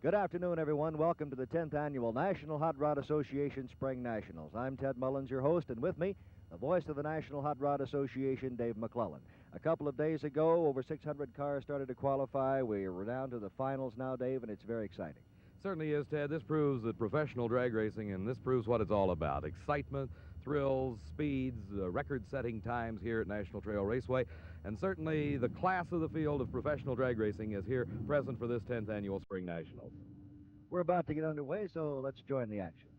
Good afternoon, everyone. Welcome to the 10th Annual National Hot Rod Association Spring Nationals. I'm Ted Mullins, your host, and with me, the voice of the National Hot Rod Association, Dave McClellan. A couple of days ago, over 600 cars started to qualify. We're down to the finals now, Dave, and it's very exciting. Certainly is, Ted. This proves that professional drag racing, and this proves what it's all about. Excitement, thrills, speeds, record-setting times here at National Trail Raceway, and certainly the class of the field of professional drag racing is here present for this 10th Annual Spring Nationals. We're about to get underway, so let's join the action.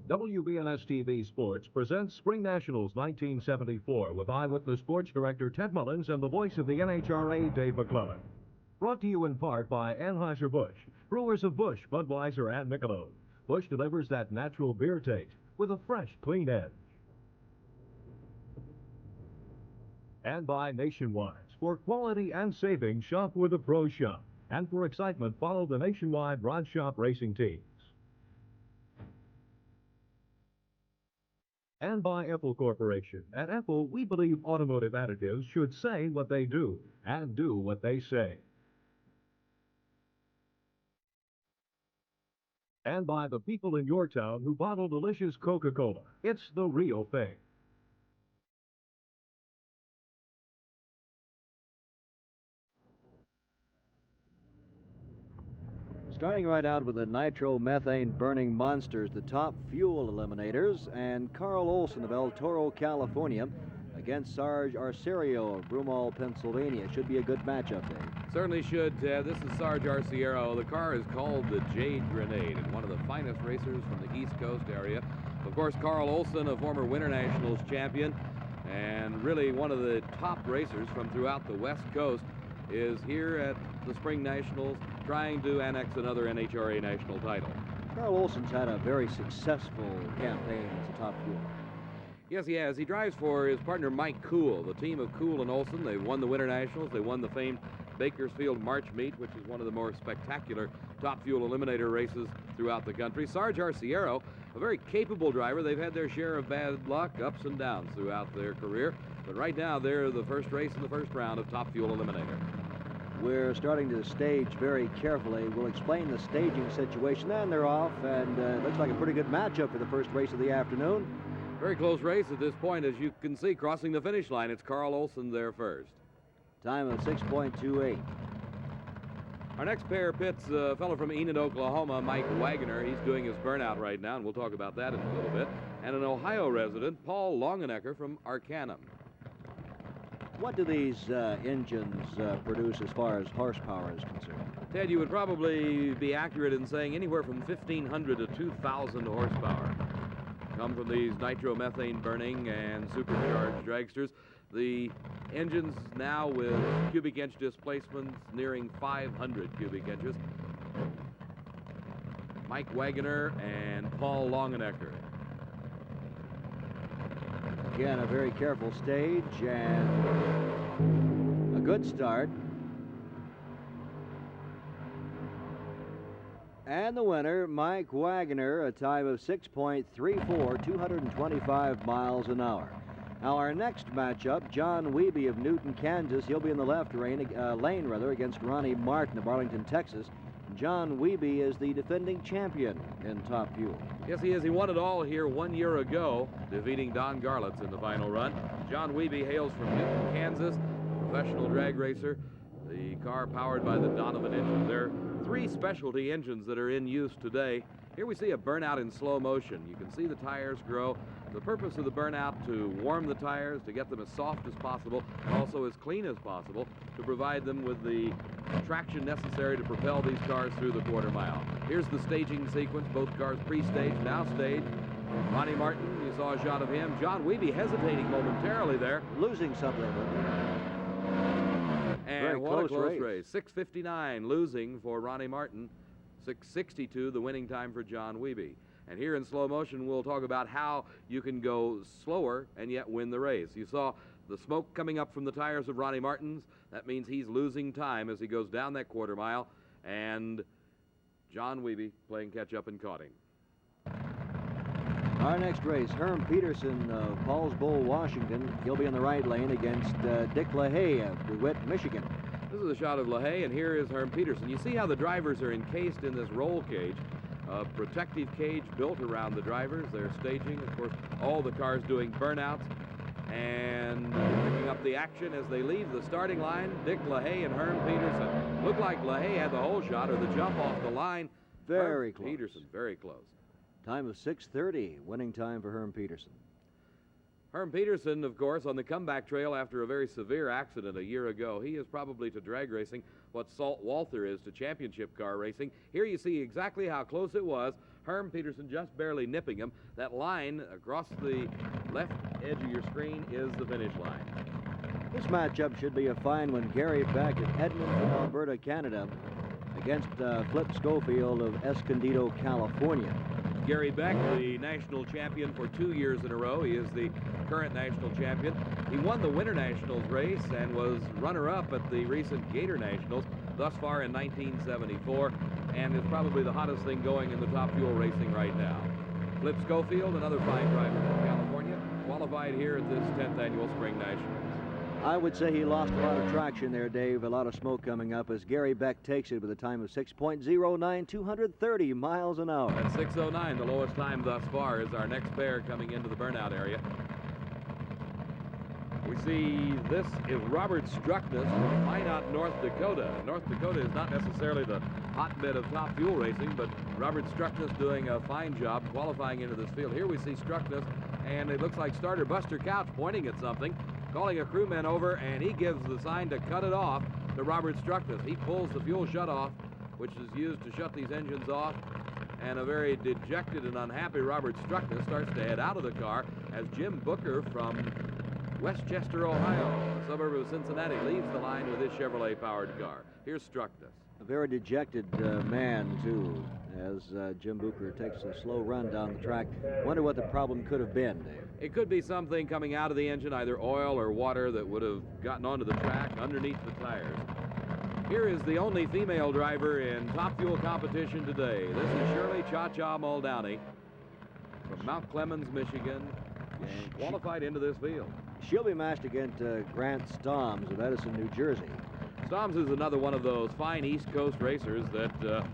WBNS-TV Sports presents Spring Nationals 1974 with Eyewitness Sports Director Ted Mullins and the voice of the NHRA, Dave McClellan. Brought to you in part by Anheuser-Busch, brewers of Busch, Budweiser, and Michelob. Busch delivers that natural beer taste with a fresh, clean edge. And by Nationwide. For quality and savings, shop with the Pro Shop. And for excitement, follow the Nationwide Rod Shop racing teams. And by Apple Corporation. At Apple, we believe automotive additives should say what they do and do what they say. And by the people in your town who bottle delicious Coca-Cola. It's the real thing. Starting right out with the nitromethane burning monsters, the top fuel eliminators, and Carl Olson of El Toro, California, against Sarge Arciero of Broomall, Pennsylvania. Should be a good matchup, Dave. Certainly should, Ted. This is Sarge Arciero. The car is called the Jade Grenade, and one of the finest racers from the East Coast area. Of course, Carl Olson, a former Winter Nationals champion, and really one of the top racers from throughout the West Coast, is here at the Spring Nationals trying to annex another NHRA national title. Carl Olson's had a very successful campaign as a top fuel. Yes, he has. He drives for his partner Mike Cool, the team of Cool and Olson. They've won the Winter Nationals. They won the famed Bakersfield March Meet, which is one of the more spectacular top fuel eliminator races throughout the country. Sarge Arciero, a very capable driver. They've had their share of bad luck, ups and downs throughout their career. But right now, they're the first race in the first round of top fuel eliminator. We're starting to stage very carefully. We'll explain the staging situation, and they're off, and it looks like a pretty good matchup for the first race of the afternoon. Very close race at this point, as you can see, crossing the finish line. It's Carl Olson there first. Time of 6.28. Our next pair pits a fellow from Enid, Oklahoma, Mike Wagner. He's doing his burnout right now, and we'll talk about that in a little bit. And an Ohio resident, Paul Longenecker from Arcanum. What do these engines produce as far as horsepower is concerned? Ted, you would probably be accurate in saying anywhere from 1,500 to 2,000 horsepower come from these nitromethane burning and supercharged dragsters. The engines now with cubic inch displacements nearing 500 cubic inches. Mike Wagner and Paul Longenecker. Again, a very careful stage and a good start. And the winner, Mike Wagner, a time of 6.34, 225 miles an hour. Now our next matchup, John Wiebe of Newton, Kansas. He'll be in the left lane against Ronnie Martin of Arlington, Texas. John Wiebe is the defending champion in top fuel. Yes, he is. He won it all here 1 year ago, defeating Don Garlitz in the final run. John Wiebe hails from Newton, Kansas, a professional drag racer. The car powered by the Donovan engine. There are 3 specialty engines that are in use today. Here we see a burnout in slow motion. You can see the tires grow. The purpose of the burnout to warm the tires, to get them as soft as possible, and also as clean as possible, to provide them with the traction necessary to propel these cars through the quarter mile. Here's the staging sequence. Both cars pre-staged, now staged. Ronnie Martin, you saw a shot of him. John Wiebe hesitating momentarily there. Losing something. And what a close race. 6:59 losing for Ronnie Martin. 6:62 the winning time for John Wiebe. And here in slow motion, we'll talk about how you can go slower and yet win the race. You saw the smoke coming up from the tires of Ronnie Martin's. That means he's losing time as he goes down that quarter mile. And John Wiebe playing catch-up and caught him. Our next race, Herm Peterson of Paul's Bowl, Washington. He'll be in the right lane against Dick LaHaye of DeWitt, Michigan. This is a shot of LaHaye, and here is Herm Peterson. You see how the drivers are encased in this roll cage, a protective cage built around the drivers. They're staging, of course, all the cars doing burnouts and picking up the action as they leave the starting line. Dick LaHaye and Herm Peterson. Looked like LaHaye had the whole shot or the jump off the line. Very close. Peterson, very close. Time of 6:30, winning time for Herm Peterson. Herm Peterson, of course, on the comeback trail after a very severe accident a year ago. He is probably to drag racing what Salt Walther is to championship car racing. Here you see exactly how close it was. Herm Peterson just barely nipping him. That line across the left edge of your screen is the finish line. This matchup should be a fine one. Gary Beck of Edmonton, Alberta, Canada, against Flip Schofield of Escondido, California. Gary Beck, the national champion for 2 years in a row. He is the current national champion. He won the Winter Nationals race and was runner-up at the recent Gator Nationals thus far in 1974, and is probably the hottest thing going in the Top Fuel racing right now. Flip Schofield, another fine driver from California, qualified here at this 10th annual Spring Nationals. I would say he lost a lot of traction there, Dave. A lot of smoke coming up as Gary Beck takes it with a time of 6.09, 230 miles an hour. At 6:09, the lowest time thus far, is our next pair coming into the burnout area. We see this is Robert Struckness from Minot, North Dakota. North Dakota is not necessarily the hotbed of Top Fuel racing, but Robert Struckness doing a fine job qualifying into this field. Here we see Struckness, and it looks like starter Buster Couch pointing at something, calling a crewman over, and he gives the sign to cut it off to Robert Struckness. He pulls the fuel shutoff, which is used to shut these engines off, and a very dejected and unhappy Robert Struckness starts to head out of the car as Jim Booker from Westchester, Ohio, a suburb of Cincinnati, leaves the line with his Chevrolet-powered car. Here's Struckness. A very dejected man, too, as Jim Booker takes a slow run down the track. Wonder what the problem could have been, Dave. It could be something coming out of the engine, either oil or water, that would have gotten onto the track underneath the tires. Here is the only female driver in Top Fuel competition today. This is Shirley Cha-Cha Muldowney from Mount Clemens, Michigan, and qualified into this field. She'll be matched against Grant Stoms of Edison, New Jersey. Stoms is another one of those fine East Coast racers that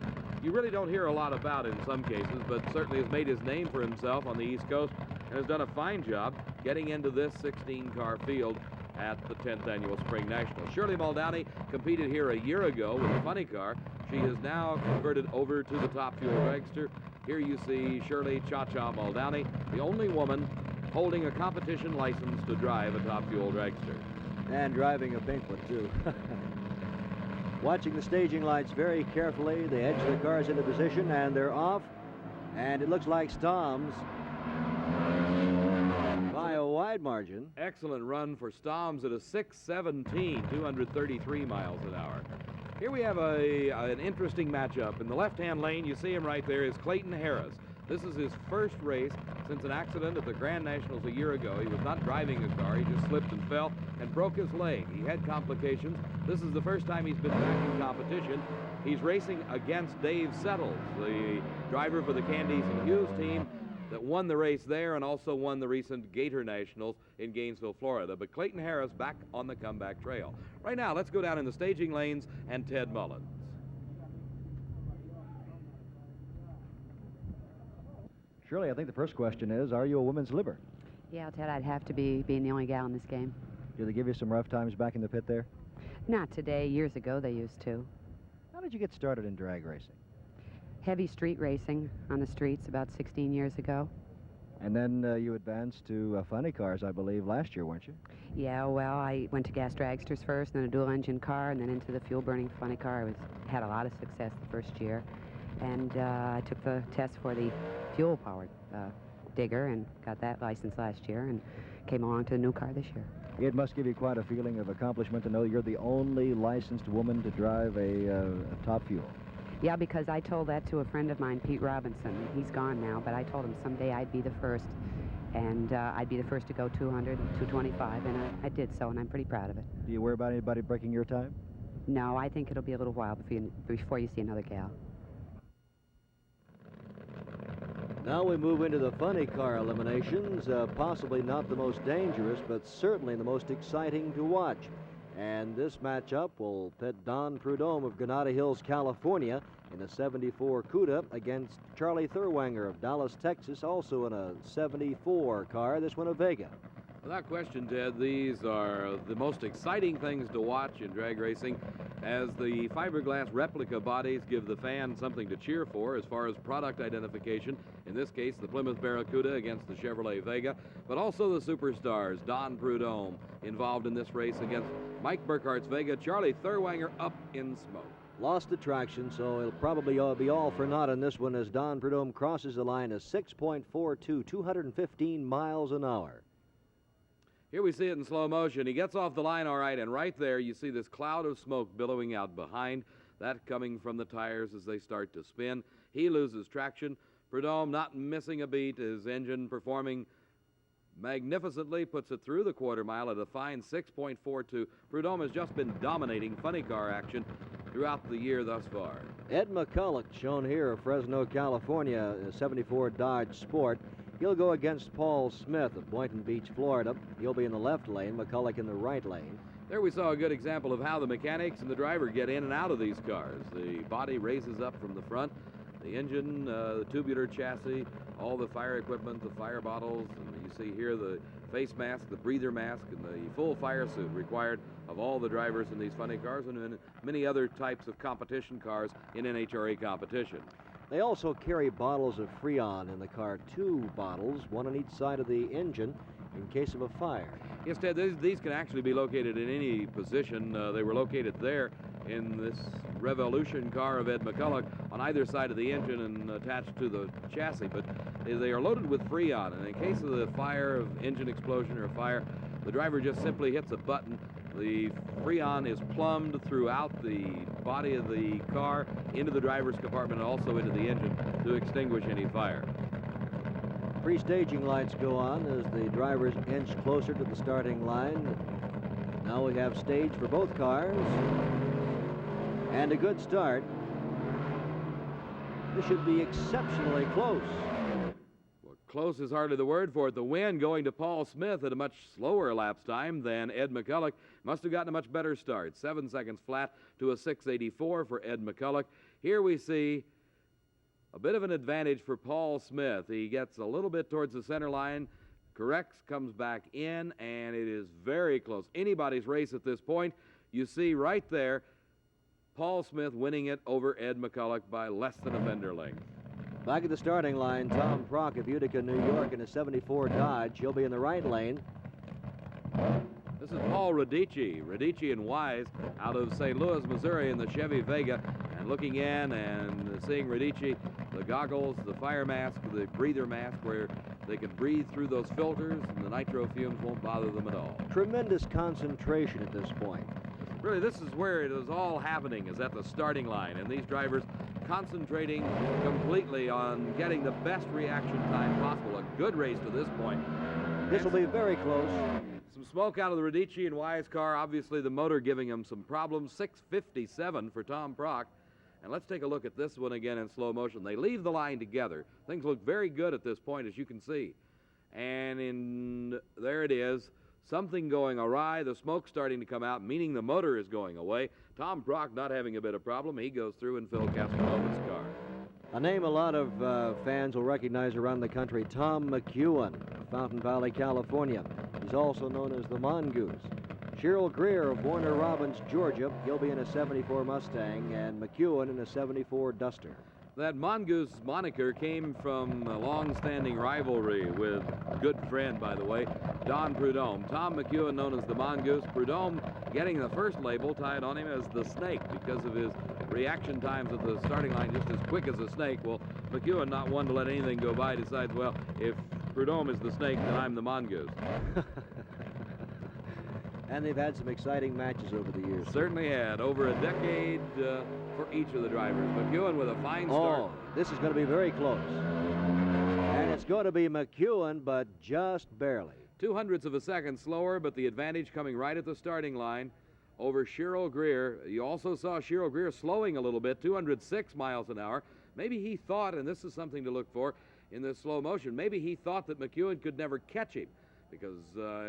you really don't hear a lot about in some cases, but certainly has made his name for himself on the East Coast and has done a fine job getting into this 16-car field at the 10th annual Spring Nationals. Shirley Muldowney competed here a year ago with a funny car. She has now converted over to the Top Fuel dragster. Here you see Shirley Cha-Cha Muldowney, the only woman holding a competition license to drive a Top Fuel dragster. And driving a pink one, too. Watching the staging lights very carefully. They edge the cars into position, and they're off. And it looks like Stoms by a wide margin. Excellent run for Stoms at a 6:17, 233 miles an hour. Here we have an interesting matchup. In the left-hand lane, you see him right there, is Clayton Harris. This is his first race since an accident at the Grand Nationals a year ago. He was not driving a car. He just slipped and fell and broke his leg. He had complications. This is the first time he's been back in competition. He's racing against Dave Settles, the driver for the Candies and Hughes team that won the race there and also won the recent Gator Nationals in Gainesville, Florida. But Clayton Harris back on the comeback trail. Right now, let's go down in the staging lanes and Ted Mullins. Shirley, I think the first question is, are you a women's liver? Yeah, Ted, I'd have to be being the only gal in this game. Did they give you some rough times back in the pit there? Not today. Years ago, they used to. How did you get started in drag racing? Heavy street racing on the streets about 16 years ago. And then you advanced to funny cars, I believe, last year, weren't you? Yeah, well, I went to gas dragsters first, then a dual-engine car, and then into the fuel-burning funny car. I had a lot of success the first year. And I took the test for the fuel-powered digger and got that license last year and came along to the new car this year. It must give you quite a feeling of accomplishment to know you're the only licensed woman to drive a Top Fuel. Yeah, because I told that to a friend of mine, Pete Robinson. He's gone now, but I told him someday I'd be the first, and I'd be the first to go 200, 225, and I did so, and I'm pretty proud of it. Do you worry about anybody breaking your time? No, I think it'll be a little while before you see another gal. Now we move into the funny car eliminations, possibly not the most dangerous, but certainly the most exciting to watch. And this matchup will pit Don Prudhomme of Granada Hills, California, in a 74 CUDA against Charlie Thurwanger of Dallas, Texas, also in a 74 car, this one a Vega. Without question, Ted, these are the most exciting things to watch in drag racing, as the fiberglass replica bodies give the fan something to cheer for as far as product identification. In this case, the Plymouth Barracuda against the Chevrolet Vega, but also the superstars, Don Prudhomme, involved in this race against Mike Burkhart's Vega, Charlie Thurwanger up in smoke. Lost the traction, so it'll probably be all for naught in this one as Don Prudhomme crosses the line at 6.42, 215 miles an hour. Here we see it in slow motion. He gets off the line all right, and right there you see this cloud of smoke billowing out behind, that coming from the tires as they start to spin. He loses traction. Prudhomme not missing a beat, his engine performing magnificently, puts it through the quarter mile at a fine 6.42. Prudhomme has just been dominating funny car action throughout the year thus far. Ed McCulloch, shown here of Fresno, California, a 74 Dodge Sport. He'll go against Paul Smith of Boynton Beach, Florida. He'll be in the left lane, McCulloch in the right lane. There we saw a good example of how the mechanics and the driver get in and out of these cars. The body raises up from the front, the engine, the tubular chassis, all the fire equipment, the fire bottles, and you see here the face mask, the breather mask, and the full fire suit required of all the drivers in these funny cars and in many other types of competition cars in NHRA competition. They also carry bottles of Freon in the car, 2 bottles, one on each side of the engine in case of a fire. Yes, Ted, these can actually be located in any position. They were located there in this Revolution car of Ed McCulloch on either side of the engine and attached to the chassis, but they are loaded with Freon, and in case of the fire, of engine explosion or fire, the driver just simply hits a button. The Freon is plumbed throughout the body of the car, into the driver's compartment, and also into the engine to extinguish any fire. Pre-staging lights go on as the drivers inch closer to the starting line. Now we have stage for both cars. And a good start. This should be exceptionally close. Well, close is hardly the word for it. The win going to Paul Smith at a much slower elapsed time than Ed McCulloch. Must have gotten a much better start. 7 seconds flat to a 6:84 for Ed McCulloch. Here we see a bit of an advantage for Paul Smith. He gets a little bit towards the center line, corrects, comes back in, and it is very close. Anybody's race at this point. You see right there, Paul Smith winning it over Ed McCulloch by less than a fender length. Back at the starting line, Tom Prock of Utica, New York in a 74 Dodge. He'll be in the right lane. This is Paul Radici and Wise out of St. Louis, Missouri in the Chevy Vega. And looking in and seeing Radici, the goggles, the fire mask, the breather mask where they can breathe through those filters and the nitro fumes won't bother them at all. Tremendous concentration at this point. Really, this is where it is all happening, is at the starting line, and these drivers concentrating completely on getting the best reaction time possible. A good race to this point. This will be very close. Some smoke out of the Radici and Wise car, obviously the motor giving him some problems. 6:57 for Tom Prock. And let's take a look at this one again in slow motion. They leave the line together. Things look very good at this point, as you can see. And there it is. Something going awry, the smoke starting to come out, meaning the motor is going away. Tom Prock not having a bit of problem. He goes through in Phil Castanova's car. A name a lot of fans will recognize around the country, Tom McEwen of Fountain Valley, California. He's also known as the Mongoose. Cheryl Greer of Warner Robins, Georgia. He'll be in a 74 Mustang, and McEwen in a 74 Duster. That Mongoose moniker came from a long-standing rivalry with a good friend, by the way, Don Prudhomme. Tom McEwen known as the Mongoose. Prudhomme getting the first label tied on him as the Snake because of his reaction times at the starting line just as quick as a snake. Well, McEwen, not one to let anything go by, decides, well, if Prudhomme is the Snake, then I'm the Mongoose. And they've had some exciting matches over the years. Certainly had. Over a decade for each of the drivers. McEwen with a fine start. Oh, this is going to be very close. And it's going to be McEwen, but just barely. 0.02 of a second slower, but the advantage coming right at the starting line over Cheryl Greer. You also saw Cheryl Greer slowing a little bit, 206 miles an hour. Maybe he thought, and this is something to look for in this slow motion, maybe he thought that McEwen could never catch him, because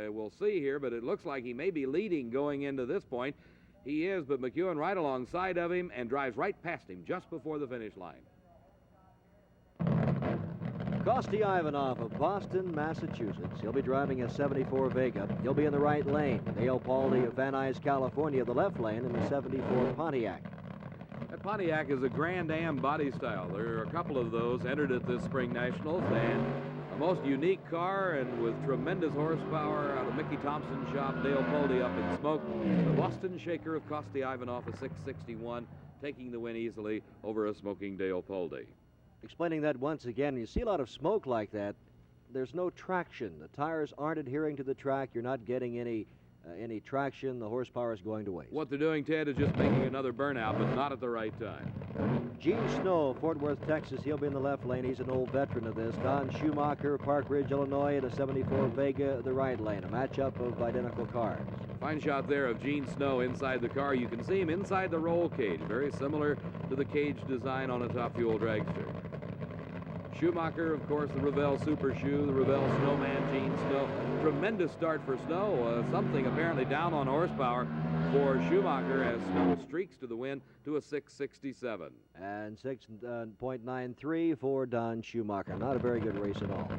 we'll see here, but it looks like he may be leading going into this point. He is, but McEwen right alongside of him and drives right past him just before the finish line. Kosti Ivanov of Boston, Massachusetts. He'll be driving a 74 Vega. He'll be in the right lane. Dale Paldy of Van Nuys, California, the left lane in the 74 Pontiac. That Pontiac is a Grand Am body style. There are a couple of those entered at this Spring Nationals, and a most unique car and with tremendous horsepower out of Mickey Thompson's shop, Dale Paldy up in smoke. The Boston Shaker of Kosti Ivanov, a 661, taking the win easily over a smoking Dale Paldy. Explaining that once again, you see a lot of smoke like that. There's no traction. The tires aren't adhering to the track. You're not getting any traction. The horsepower is going to waste. What they're doing, Ted, is just making another burnout, but not at the right time. Gene Snow, Fort Worth, Texas. He'll be in the left lane. He's an old veteran of this. Don Schumacher, Park Ridge, Illinois, in a 74 Vega, the right lane. A matchup of identical cars. Fine shot there of Gene Snow inside the car. You can see him inside the roll cage, very similar to the cage design on a Top Fuel dragster. Schumacher, of course, the Revell Super Shoe, the Revell Snowman, Gene Snow. Tremendous start for Snow. Something apparently down on horsepower for Schumacher as Snow streaks to the win to a 667. And 6.93 for Don Schumacher. Not a very good race at all.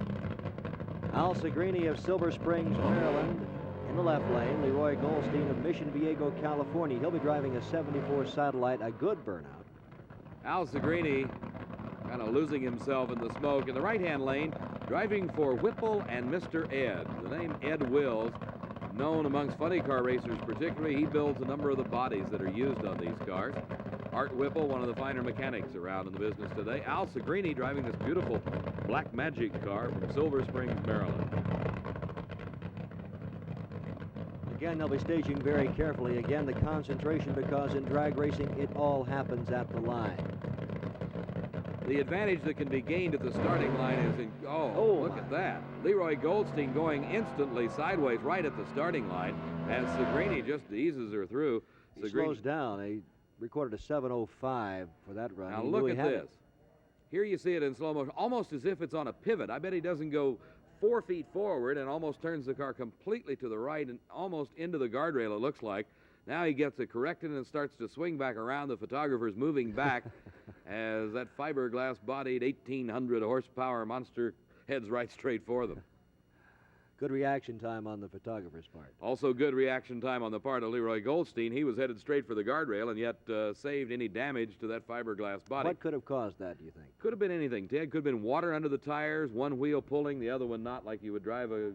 Al Segrini of Silver Springs, Maryland, in the left lane. Leroy Goldstein of Mission Viejo, California. He'll be driving a 74 Satellite, a good burnout. Al Segrini kind of losing himself in the smoke. In the right-hand lane, driving for Whipple and Mr. Ed. The name Ed Wills, known amongst funny car racers particularly. He builds a number of the bodies that are used on these cars. Art Whipple, one of the finer mechanics around in the business today. Al Segrini driving this beautiful Black Magic car from Silver Springs, Maryland. Again, they'll be staging very carefully. Again, the concentration, because in drag racing, it all happens at the line. The advantage that can be gained at the starting line is, look at that. Leroy Goldstein going instantly sideways right at the starting line as Segrini just eases her through. He slows down. He recorded a 7:05 for that run. Now look at this. Here you see it in slow motion, almost as if it's on a pivot. I bet he doesn't go 4 feet forward and almost turns the car completely to the right and almost into the guardrail, it looks like. Now he gets it corrected and starts to swing back around. The photographer's moving back as that fiberglass-bodied 1,800 horsepower monster heads right straight for them. Good reaction time on the photographer's part. Also good reaction time on the part of Leroy Goldstein. He was headed straight for the guardrail and yet saved any damage to that fiberglass body. What could have caused that, do you think? Could have been anything, Ted. Could have been water under the tires, one wheel pulling, the other one not, like you would drive a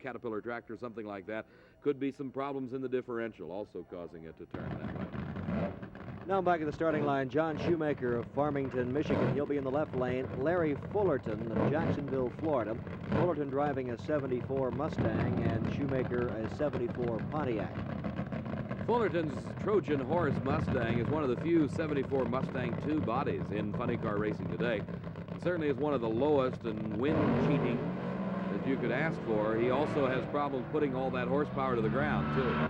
Caterpillar tractor, something like that. Could be some problems in the differential, also causing it to turn that way. Now back at the starting line, John Shoemaker of Farmington, Michigan. He'll be in the left lane. Larry Fullerton of Jacksonville, Florida. Fullerton driving a 74 Mustang and Shoemaker a 74 Pontiac. Fullerton's Trojan Horse Mustang is one of the few 74 Mustang II bodies in funny car racing today. It certainly is one of the lowest and wind cheating that you could ask for. He also has problems putting all that horsepower to the ground, too.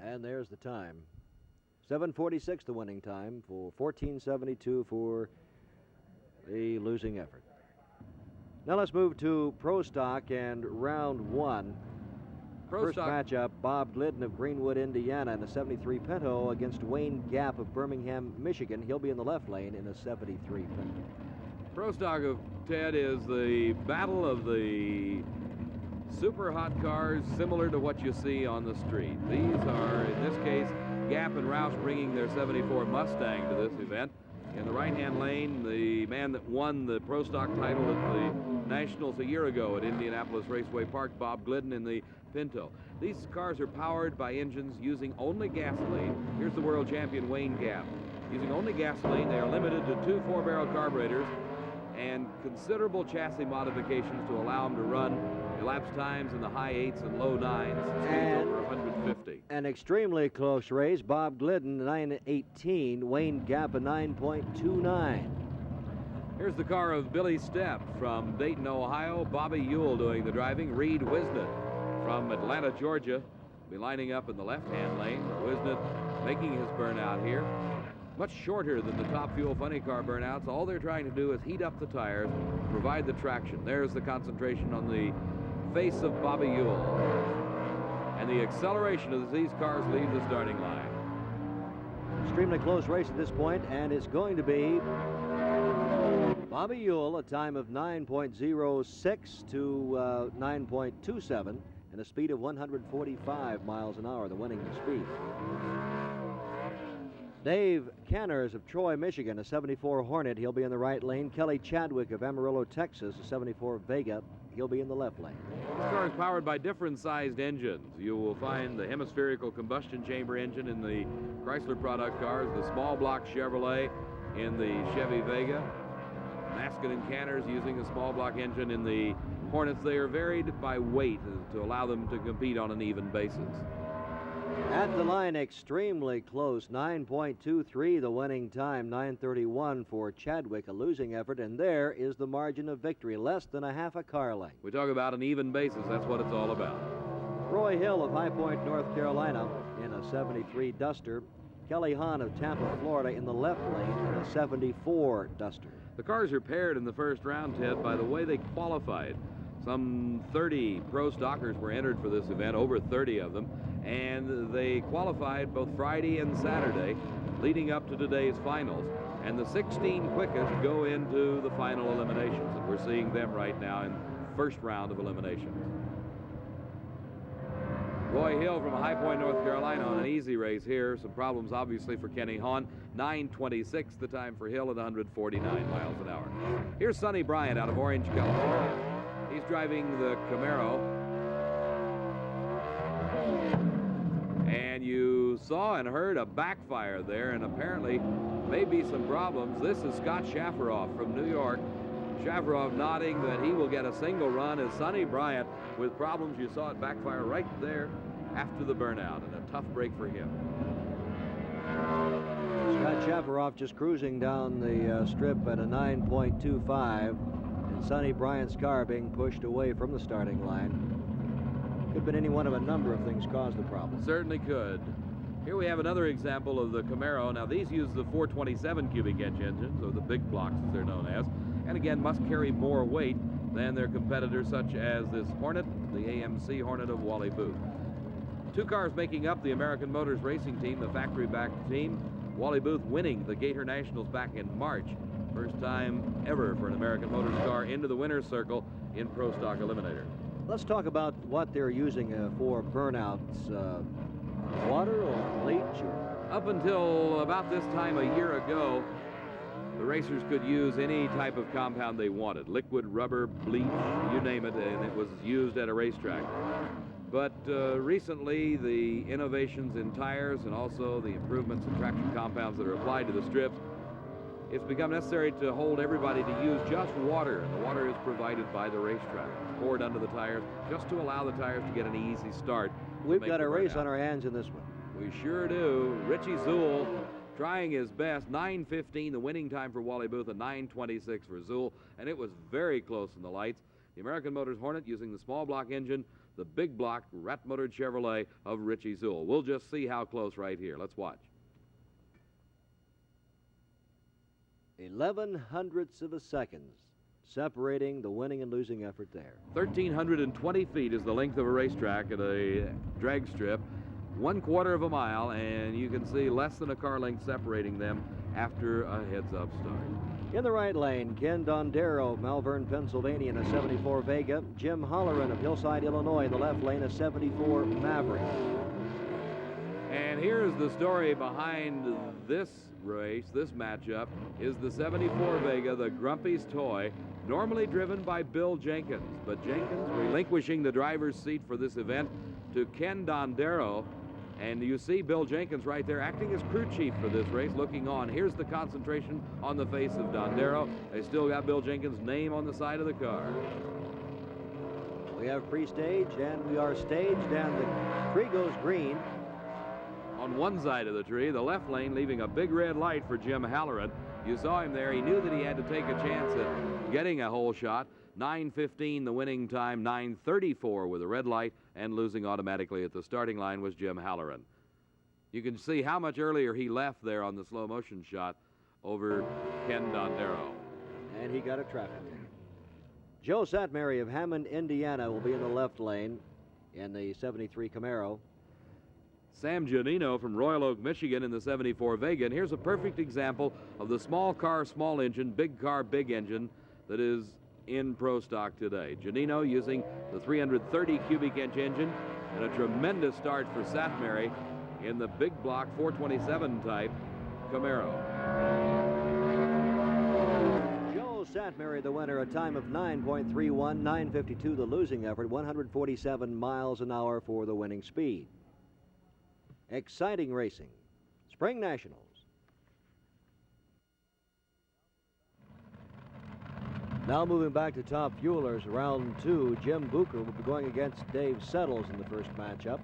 And there's the time. 7:46 the winning time for 14:72 for the losing effort. Now let's move to Pro Stock and round one. First matchup, Bob Glidden of Greenwood, Indiana in a 73 Pinto against Wayne Gap of Birmingham, Michigan. He'll be in the left lane in a 73 Pinto. Pro Stock of Ted is the battle of the super hot cars, similar to what you see on the street. These are, in this case, Gap and Roush bringing their 74 Mustang to this event. In the right-hand lane, the man that won the Pro Stock title at the Nationals a year ago at Indianapolis Raceway Park, Bob Glidden in the Pinto. These cars are powered by engines using only gasoline. Here's the world champion, Wayne Gap. Using only gasoline, they are limited to 2 4-barrel carburetors and considerable chassis modifications to allow them to run elapsed times in the high 8s and low 9s, speeds over 150. An extremely close race. Bob Glidden 9:18, Wayne Gap a 9.29. Here's the car of Billy Stepp from Dayton, Ohio. Bobby Ewell doing the driving. Reed Wisnett from Atlanta, Georgia, will be lining up in the left-hand lane. Wisnett making his burnout here. much shorter than the top fuel funny car burnouts. All they're trying to do is heat up the tires, provide the traction. There's the concentration on the face of Bobby Ewell. And the acceleration as these cars leave the starting line. Extremely close race at this point, and it's going to be Bobby Ewell, a time of 9.06 to 9.27, and a speed of 145 miles an hour, the winning speed. Dave Canners of Troy, Michigan, a 74 Hornet. He'll be in the right lane. Kelly Chadwick of Amarillo, Texas, a 74 Vega. He'll be in the left lane. This car is powered by different sized engines. You will find the hemispherical combustion chamber engine in the Chrysler product cars, the small block Chevrolet in the Chevy Vega. Maskin and Canners using a small block engine in the Hornets. They are varied by weight to allow them to compete on an even basis. At the line, extremely close, 9.23 the winning time, 9:31 for Chadwick, a losing effort, and there is the margin of victory, less than a half a car length. We talk about an even basis, that's what it's all about. Roy Hill of High Point, North Carolina, in a 73 Duster. Kelly Hahn of Tampa, Florida, in the left lane in a 74 Duster. The cars are paired in the first round, Ted, by the way they qualified. Some 30 pro stockers were entered for this event, over 30 of them, and they qualified both Friday and Saturday, leading up to today's finals. And the 16 quickest go into the final eliminations, and we're seeing them right now in the first round of eliminations. Roy Hill from High Point, North Carolina, on an easy race here. Some problems, obviously, for Kenny Hahn. 9:26 the time for Hill at 149 miles an hour. Here's Sonny Bryant out of Orange, California. He's driving the Camaro. And you saw and heard a backfire there, and apparently maybe some problems. This is Scott Shafarov from New York. Shafarov nodding that he will get a single run as Sonny Bryant with problems. You saw it backfire right there after the burnout, and a tough break for him. Scott Shafarov just cruising down the strip at a 9.25, and Sonny Bryant's car being pushed away from the starting line. Could have been any one of a number of things caused the problem. Certainly could. Here we have another example of the Camaro. Now these use the 427 cubic inch engines, or the big blocks as they're known as, and again must carry more weight than their competitors such as this Hornet, the AMC Hornet of Wally Booth. Two cars making up the American Motors racing team, the factory-backed team. Wally Booth winning the Gator Nationals back in March. First time ever for an American Motors car into the winner's circle in Pro Stock Eliminator. Let's talk about what they're using for burnouts. Water or bleach? Or... Up until about this time a year ago, the racers could use any type of compound they wanted. Liquid, rubber, bleach, you name it, and it was used at a racetrack. But recently, the innovations in tires and also the improvements in traction compounds that are applied to the strips, it's become necessary to hold everybody to use just water, and the water is provided by the racetrack, poured under the tires, just to allow the tires to get an easy start. We've got a race on our hands in this one. We sure do. Richie Zool trying his best. 9:15 the winning time for Wally Booth, and 9:26 for Zool, and it was very close in the lights. The American Motors Hornet using the small block engine, the big block rat-motored Chevrolet of Richie Zool. We'll just see how close right here. Let's watch. 11 hundredths of a second separating the winning and losing effort there. 1,320 feet is the length of a racetrack at a drag strip. 1/4 of a mile, and you can see less than a car length separating them after a heads-up start. In the right lane, Ken Dondero of Malvern, Pennsylvania in a 74 Vega. Jim Holleran of Hillside, Illinois in the left lane, a 74 Maverick. And here's the story behind this race, this matchup, is the 74 Vega, the Grumpy's toy, normally driven by Bill Jenkins. But Jenkins relinquishing the driver's seat for this event to Ken Dondero. And you see Bill Jenkins right there acting as crew chief for this race, looking on. Here's the concentration on the face of Dondero. They still got Bill Jenkins' name on the side of the car. We have pre-stage, and we are staged, and the tree goes green. On one side of the tree, the left lane leaving a big red light for Jim Halloran. You saw him there. He knew that he had to take a chance at getting a hole shot. 9:15 the winning time, 9:34 with a red light, and losing automatically at the starting line was Jim Halloran. You can see how much earlier he left there on the slow motion shot over Ken Dondero. And he got a traffic ticket. Joe Satmary of Hammond, Indiana will be in the left lane in the 73 Camaro. Sam Giannino from Royal Oak, Michigan in the 74 Vega. And here's a perfect example of the small car, small engine, big car, big engine that is in pro stock today. Giannino using the 330 cubic inch engine, and a tremendous start for Satmary in the big block 427 type Camaro. Joe Satmary, the winner, a time of 9.31, 9:52 the losing effort, 147 miles an hour for the winning speed. Exciting racing. Spring Nationals. Now moving back to Top Fuelers, round 2, Jim Booker will be going against Dave Settles in the first matchup.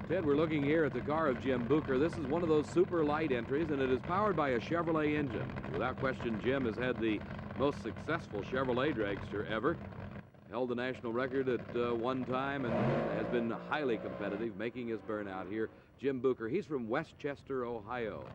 Ted, we're looking here at the car of Jim Booker. This is one of those super light entries, and it is powered by a Chevrolet engine. Without question, Jim has had the most successful Chevrolet dragster ever. Held the national record at one time and has been highly competitive, making his burnout here. Jim Booker, he's from Westchester, Ohio,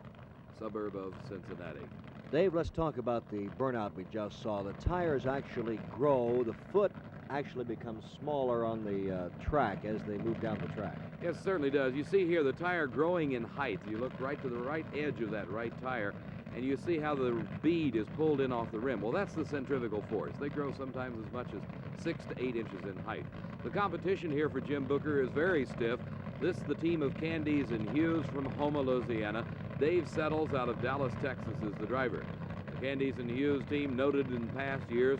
suburb of Cincinnati. Dave, let's talk about the burnout we just saw. The tires actually grow. The foot actually becomes smaller on the track as they move down the track. Yes, it certainly does. You see here the tire growing in height. You look right to the right edge of that right tire, and you see how the bead is pulled in off the rim. Well, that's the centrifugal force. They grow sometimes as much as 6 to 8 inches in height. The competition here for Jim Booker is very stiff. This is the team of Candies and Hughes from Houma, Louisiana. Dave Settles out of Dallas, Texas is the driver. The Candies and Hughes team, noted in past years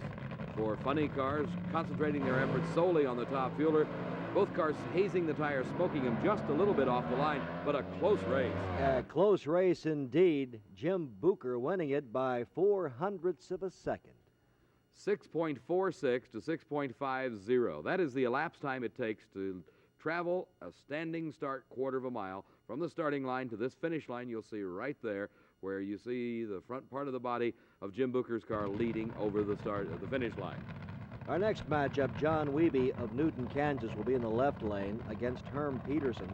for funny cars, concentrating their efforts solely on the top fueler. Both cars hazing the tires, smoking them just a little bit off the line, but a close race. A close race indeed. Jim Booker winning it by 0.04 of a second. 6.46 to 6.50. That is the elapsed time it takes to travel a standing start quarter of a mile from the starting line to this finish line. You'll see right there where you see the front part of the body of Jim Booker's car leading over the finish line. Our next matchup, John Wiebe of Newton, Kansas, will be in the left lane against Herm Peterson.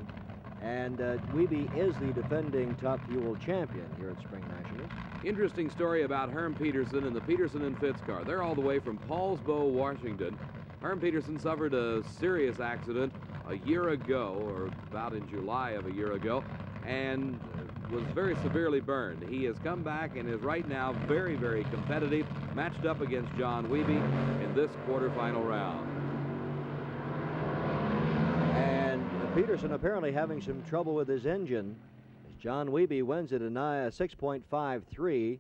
And Wiebe is the defending Top Fuel champion here at Spring Nationals. Interesting story about Herm Peterson and the Peterson and Fitz car. They're all the way from Paulsbo, Washington. Herm Peterson suffered a serious accident a year ago, or about in July of a year ago, and was very severely burned. He has come back and is right now very, very competitive, matched up against John Wiebe in this quarterfinal round. And Peterson apparently having some trouble with his engine, as John Wiebe wins it a 6.53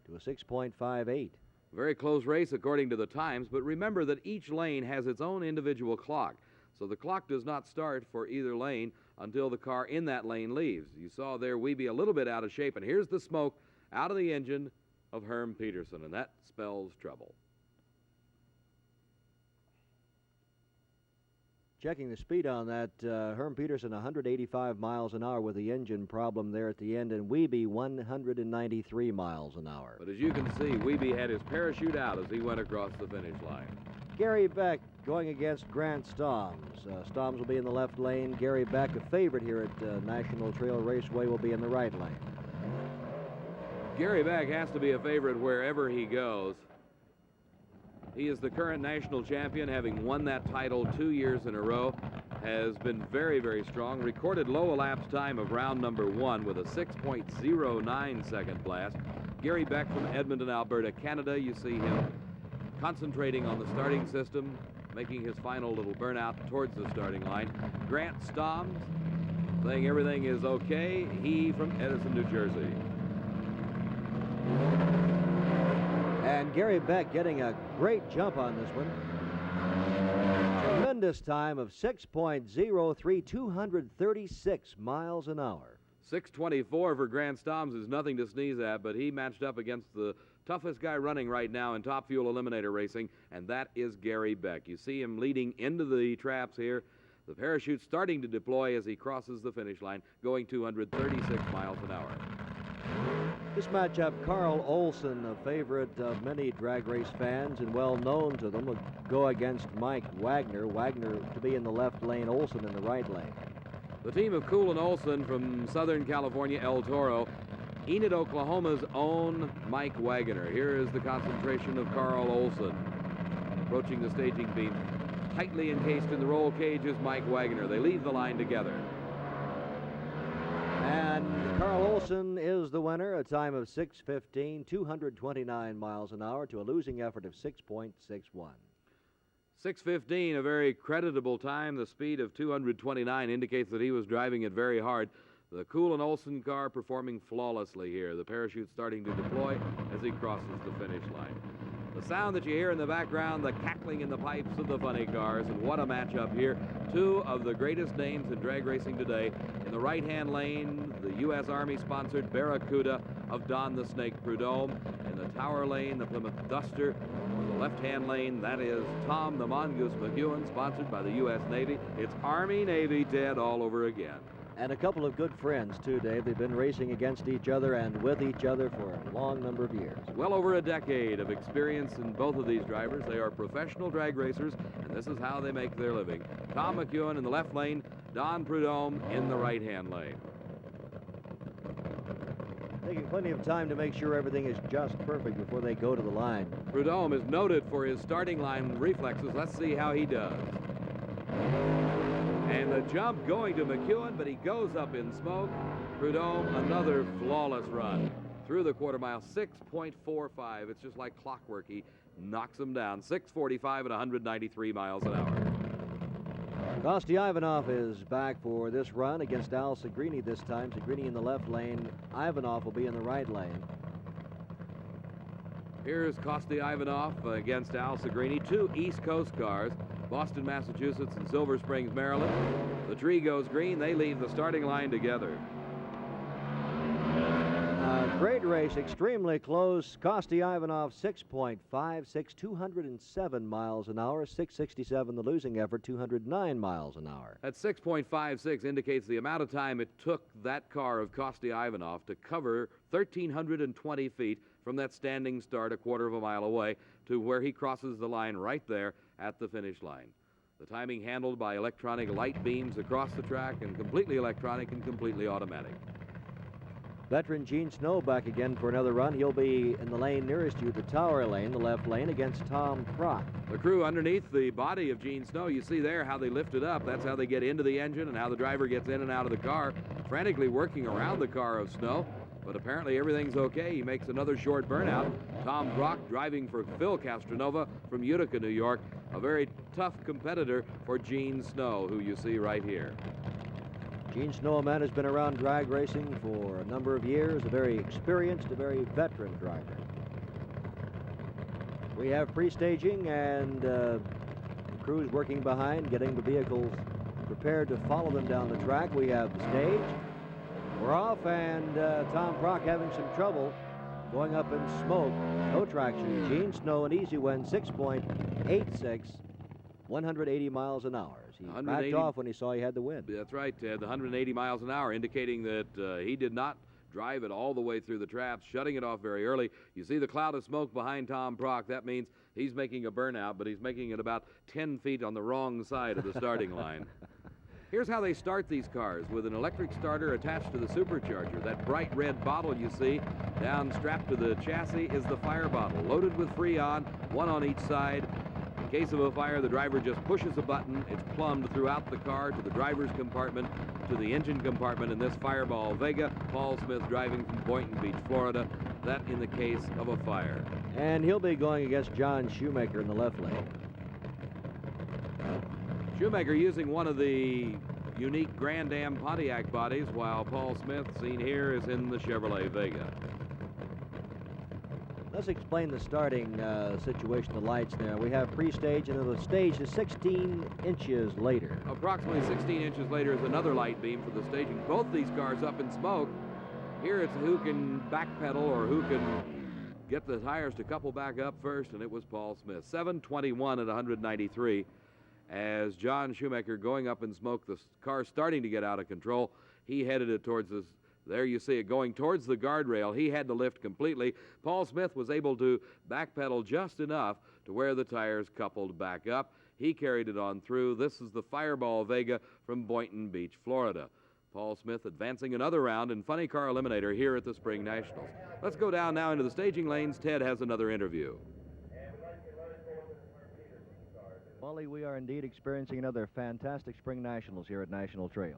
to a 6.58. Very close race according to the times, but remember that each lane has its own individual clock. So the clock does not start for either lane until the car in that lane leaves. You saw there Wiebe a little bit out of shape, and here's the smoke out of the engine of Herm Peterson, and that spells trouble. Checking the speed on that, Herm Peterson 185 miles an hour with the engine problem there at the end, and Wiebe 193 miles an hour. But as you can see, Wiebe had his parachute out as he went across the finish line. Gary Beck going against Grant Stoms. Stoms will be in the left lane. Gary Beck, a favorite here at National Trail Raceway, will be in the right lane. Gary Beck has to be a favorite wherever he goes. He is the current national champion, having won that title 2 years in a row. Has been very, very strong. Recorded low elapsed time of round number 1 with a 6.09 second blast. Gary Beck from Edmonton, Alberta, Canada. You see him concentrating on the starting system, making his final little burnout towards the starting line. Grant Stoms saying everything is okay. He from Edison, New Jersey. And Gary Beck getting a great jump on this one. Tremendous time of 6.03, 236 miles an hour. 6:24 for Grant Stoms is nothing to sneeze at, but he matched up against the toughest guy running right now in Top Fuel Eliminator racing, and that is Gary Beck. You see him leading into the traps here. The parachute starting to deploy as he crosses the finish line, going 236 miles an hour. This matchup, Carl Olson, a favorite of many drag race fans and well known to them, will go against Mike Wagner. Wagner to be in the left lane, Olson in the right lane. The team of Cool and Olson from Southern California, El Toro. Enid, Oklahoma's own Mike Wagoner. Here is the concentration of Carl Olson. Approaching the staging beam, tightly encased in the roll cage is Mike Wagoner. They leave the line together. And Carl Olson is the winner, a time of 6:15, 229 miles an hour to a losing effort of 6.61. 6:15, a very creditable time. The speed of 229 indicates that he was driving it very hard. The Cool and Olson car performing flawlessly here. The parachute starting to deploy as he crosses the finish line. The sound that you hear in the background, the cackling in the pipes of the funny cars, and what a matchup here. Two of the greatest names in drag racing today. In the right-hand lane, the U.S. Army-sponsored Barracuda of Don the Snake Prudhomme. In the tower lane, the Plymouth Duster. In the left-hand lane, that is Tom the Mongoose McEwen, sponsored by the U.S. Navy. It's Army-Navy Ted all over again. And a couple of good friends, too, Dave. They've been racing against each other and with each other for a long number of years. Well over a decade of experience in both of these drivers. They are professional drag racers, and this is how they make their living. Tom McEwen in the left lane, Don Prudhomme in the right-hand lane. Taking plenty of time to make sure everything is just perfect before they go to the line. Prudhomme is noted for his starting line reflexes. Let's see how he does. And the jump going to McEwen, but he goes up in smoke. Prudhomme, another flawless run through the quarter mile, 6.45. It's just like clockwork. He knocks him down, 6:45 at 193 miles an hour. Kosti Ivanov is back for this run against Al Segrini this time. Segrini in the left lane. Ivanov will be in the right lane. Here's Kosti Ivanov against Al Segrini, two East Coast cars. Boston, Massachusetts, and Silver Springs, Maryland. The tree goes green. They leave the starting line together. Great race, extremely close. Kosti Ivanov, 6.56, 207 miles an hour. 6:67, the losing effort, 209 miles an hour. That 6.56 indicates the amount of time it took that car of Kosti Ivanov to cover 1,320 feet from that standing start a quarter of a mile away to where he crosses the line right there at the finish line. The timing handled by electronic light beams across the track, and completely electronic and completely automatic. Veteran Gene Snow back again for another run. He'll be in the lane nearest you, the tower lane, the left lane, against Tom Prock. The crew underneath the body of Gene Snow, you see there how they lift it up. That's how they get into the engine and how the driver gets in and out of the car, frantically working around the car of Snow. But apparently everything's okay. He makes another short burnout. Tom Brock driving for Phil Castronova from Utica, New York. A very tough competitor for Gene Snow, who you see right here. Gene Snow, a man who's been around drag racing for a number of years, a very experienced, a very veteran driver. We have pre-staging and crews working behind, getting the vehicles prepared to follow them down the track. We have the stage. We're off, and Tom Prock having some trouble going up in smoke. No traction. Gene Snow, an easy win, 6.86, 180 miles an hour. He backed off when he saw he had the win. That's right, Ted. 180 miles an hour, indicating that he did not drive it all the way through the traps, shutting it off very early. You see the cloud of smoke behind Tom Prock. That means he's making a burnout, but he's making it about 10 feet on the wrong side of the starting line. Here's how they start these cars, with an electric starter attached to the supercharger. That bright red bottle you see down strapped to the chassis is the fire bottle, loaded with Freon, one on each side. In case of a fire, the driver just pushes a button. It's plumbed throughout the car to the driver's compartment, to the engine compartment in this Fireball Vega. Paul Smith driving from Boynton Beach, Florida. That in the case of a fire. And he'll be going against John Shoemaker in the left lane. Shoemaker using one of the unique Grand Am Pontiac bodies, while Paul Smith, seen here, is in the Chevrolet Vega. Let's explain the starting situation, the lights there. We have pre-stage, and the stage is 16 inches later. Approximately 16 inches later is another light beam for the staging. Both these cars up in smoke. Here it's who can backpedal or who can get the tires to couple back up first, and it was Paul Smith. 7:21 at 193. As John Shoemaker going up in smoke, the car starting to get out of control. He headed it towards this. There you see it going towards the guardrail. He had to lift completely. Paul Smith was able to backpedal just enough to where the tires coupled back up. He carried it on through. This is the Fireball Vega from Boynton Beach, Florida. Paul Smith advancing another round in Funny Car Eliminator here at the Spring Nationals. Let's go down now into the staging lanes. Ted has another interview. Wally, we are indeed experiencing another fantastic Spring Nationals here at National Trail.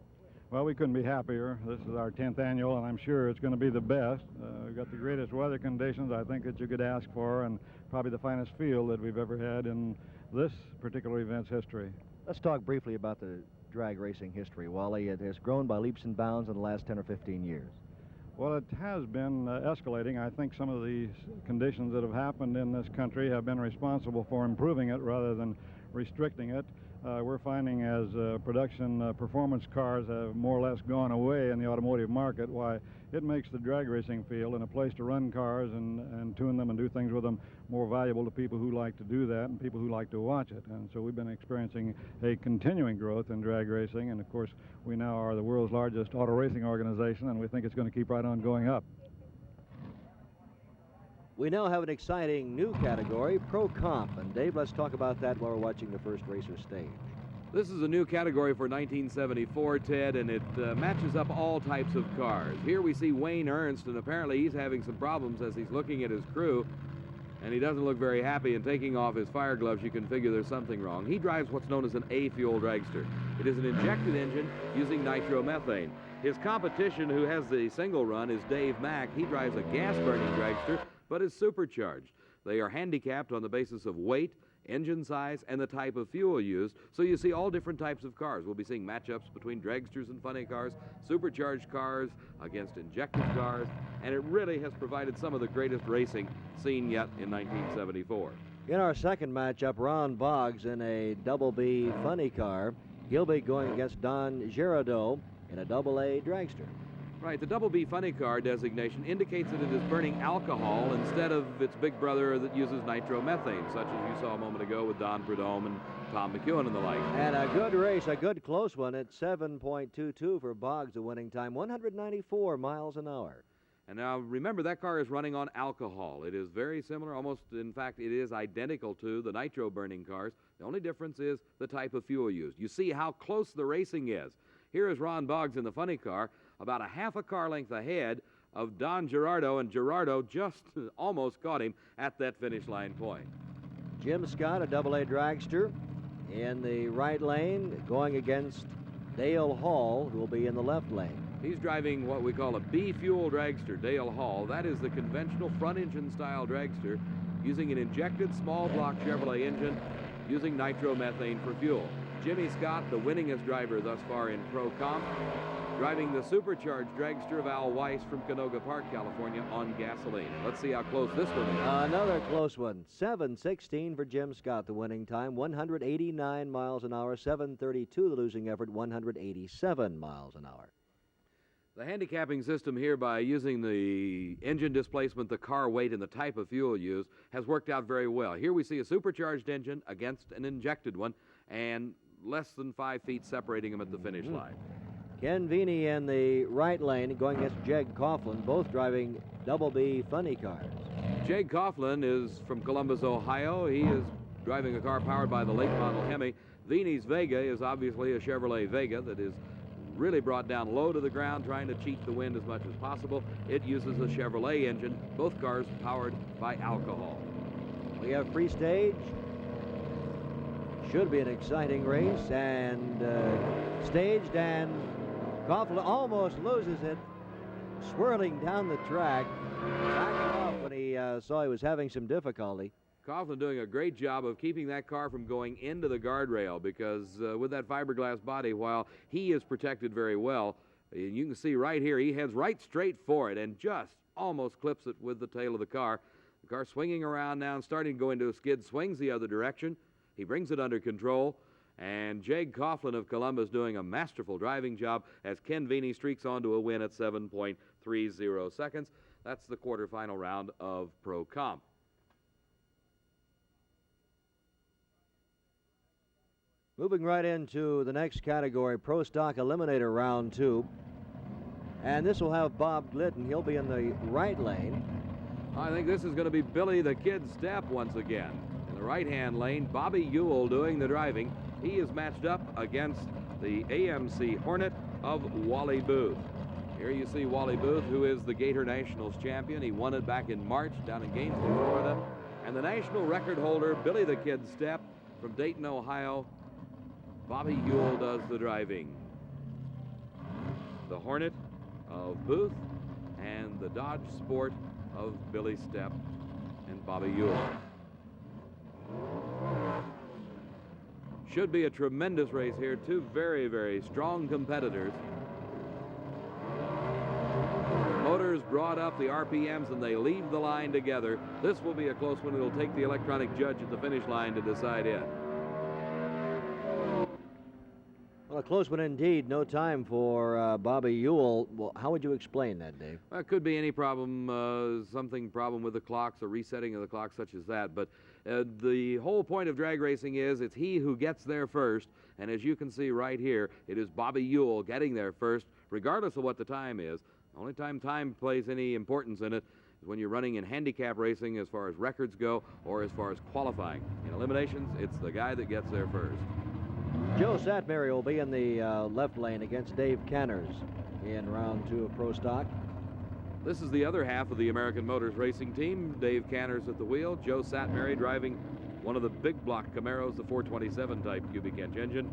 Well, we couldn't be happier. This is our 10th annual, and I'm sure it's going to be the best. We've got the greatest weather conditions, I think, that you could ask for, and probably the finest field that we've ever had in this particular event's history. Let's talk briefly about the drag racing history, Wally. It has grown by leaps and bounds in the last 10 or 15 years. Well, it has been escalating. I think some of the conditions that have happened in this country have been responsible for improving it rather than restricting it. We're finding as production performance cars have more or less gone away in the automotive market, why it makes the drag racing field and a place to run cars and tune them and do things with them more valuable to people who like to do that and people who like to watch it. And so we've been experiencing a continuing growth in drag racing, and of course we now are the world's largest auto racing organization, and we think it's going to keep right on going up. We now have an exciting new category, Pro Comp. And Dave, let's talk about that while we're watching the first racer stage. This is a new category for 1974, Ted, and it matches up all types of cars. Here we see Wayne Ernst, and apparently he's having some problems as he's looking at his crew, and he doesn't look very happy. And taking off his fire gloves, you can figure there's something wrong. He drives what's known as an A-fuel dragster. It is an injected engine using nitromethane. His competition, who has the single run, is Dave Mack. He drives a gas-burning dragster, but is supercharged. They are handicapped on the basis of weight, engine size, and the type of fuel used. So you see all different types of cars. We'll be seeing matchups between dragsters and funny cars, supercharged cars against injected cars, and it really has provided some of the greatest racing seen yet in 1974. In our second matchup, Ron Boggs in a Double B funny car. He'll be going against Don Girardeau in a Double A dragster. Right, the Double B funny car designation indicates that it is burning alcohol instead of its big brother that uses nitromethane, such as you saw a moment ago with Don Prudhomme and Tom McEwen and the like. And a good race, a good close one at 7.22 for Boggs, the winning time, 194 miles an hour. And now remember, that car is running on alcohol. It is very similar, almost, in fact, it is identical to the nitro-burning cars. The only difference is the type of fuel used. You see how close the racing is. Here is Ron Boggs in the funny car, about a half a car length ahead of Don Girardeau, and Girardeau just almost caught him at that finish line point. Jim Scott, a Double A dragster, in the right lane, going against Dale Hall, who will be in the left lane. He's driving what we call a B-fuel dragster, Dale Hall. That is the conventional front-engine style dragster using an injected small block Chevrolet engine using nitromethane for fuel. Jimmy Scott, the winningest driver thus far in Pro Comp, driving the supercharged dragster of Al Weiss from Canoga Park, California, on gasoline. Let's see how close this one is. Another close one. 7:16 for Jim Scott, the winning time. 189 miles an hour. 7:32 the losing effort. 187 miles an hour. The handicapping system here, by using the engine displacement, the car weight, and the type of fuel used, has worked out very well. Here we see a supercharged engine against an injected one, and less than 5 feet separating them at the finish line. Ken Veeney in the right lane going against Jeg Coughlin, both driving Double B funny cars. Jeg Coughlin is from Columbus, Ohio. He is driving a car powered by the late model Hemi. Veeney's Vega is obviously a Chevrolet Vega that is really brought down low to the ground, trying to cheat the wind as much as possible. It uses a Chevrolet engine, both cars powered by alcohol. We have free stage. Should be an exciting race, and staged, and Coughlin almost loses it, swirling down the track, backing off when he saw he was having some difficulty. Coughlin doing a great job of keeping that car from going into the guardrail, because with that fiberglass body, while he is protected very well, you can see right here, he heads right straight for it and just almost clips it with the tail of the car. The car swinging around now and starting to go into a skid, swings the other direction. He brings it under control, and Jeg Coughlin of Columbus doing a masterful driving job as Ken Veeney streaks onto a win at 7.30 seconds. That's the quarterfinal round of Pro Comp. Moving right into the next category, Pro Stock Eliminator Round 2. And this will have Bob Glidden. He'll be in the right lane. I think this is going to be Billy the Kid Stepp once again. In the right-hand lane. Bobby Ewell doing the driving. He is matched up against the AMC Hornet of Wally Booth. Here you see Wally Booth, who is the Gator Nationals champion. He won it back in March down in Gainesville, Florida. And the national record holder, Billy the Kid Stepp from Dayton, Ohio. Bobby Ewell does the driving. The Hornet of Booth and the Dodge Sport of Billy Stepp and Bobby Ewell. Should be a tremendous race here. Two very, very strong competitors. The motors brought up the RPMs and they leave the line together. This will be a close one. It'll take the electronic judge at the finish line to decide it. Well, a close one indeed. No time for Bobby Ewell. Well, how would you explain that, Dave? Well, it could be any problem, problem with the clocks, a resetting of the clock such as that. But the whole point of drag racing is it's he who gets there first. And as you can see right here, it is Bobby Ewell getting there first, regardless of what the time is. The only time plays any importance in it is when you're running in handicap racing as far as records go or as far as qualifying. In eliminations, it's the guy that gets there first. Joe Satmary will be in the left lane against Dave Canners in round 2 of Pro Stock. This is the other half of the American Motors racing team. Dave Canners at the wheel, Joe Satmary driving one of the big block Camaros, the 427 type cubic inch engine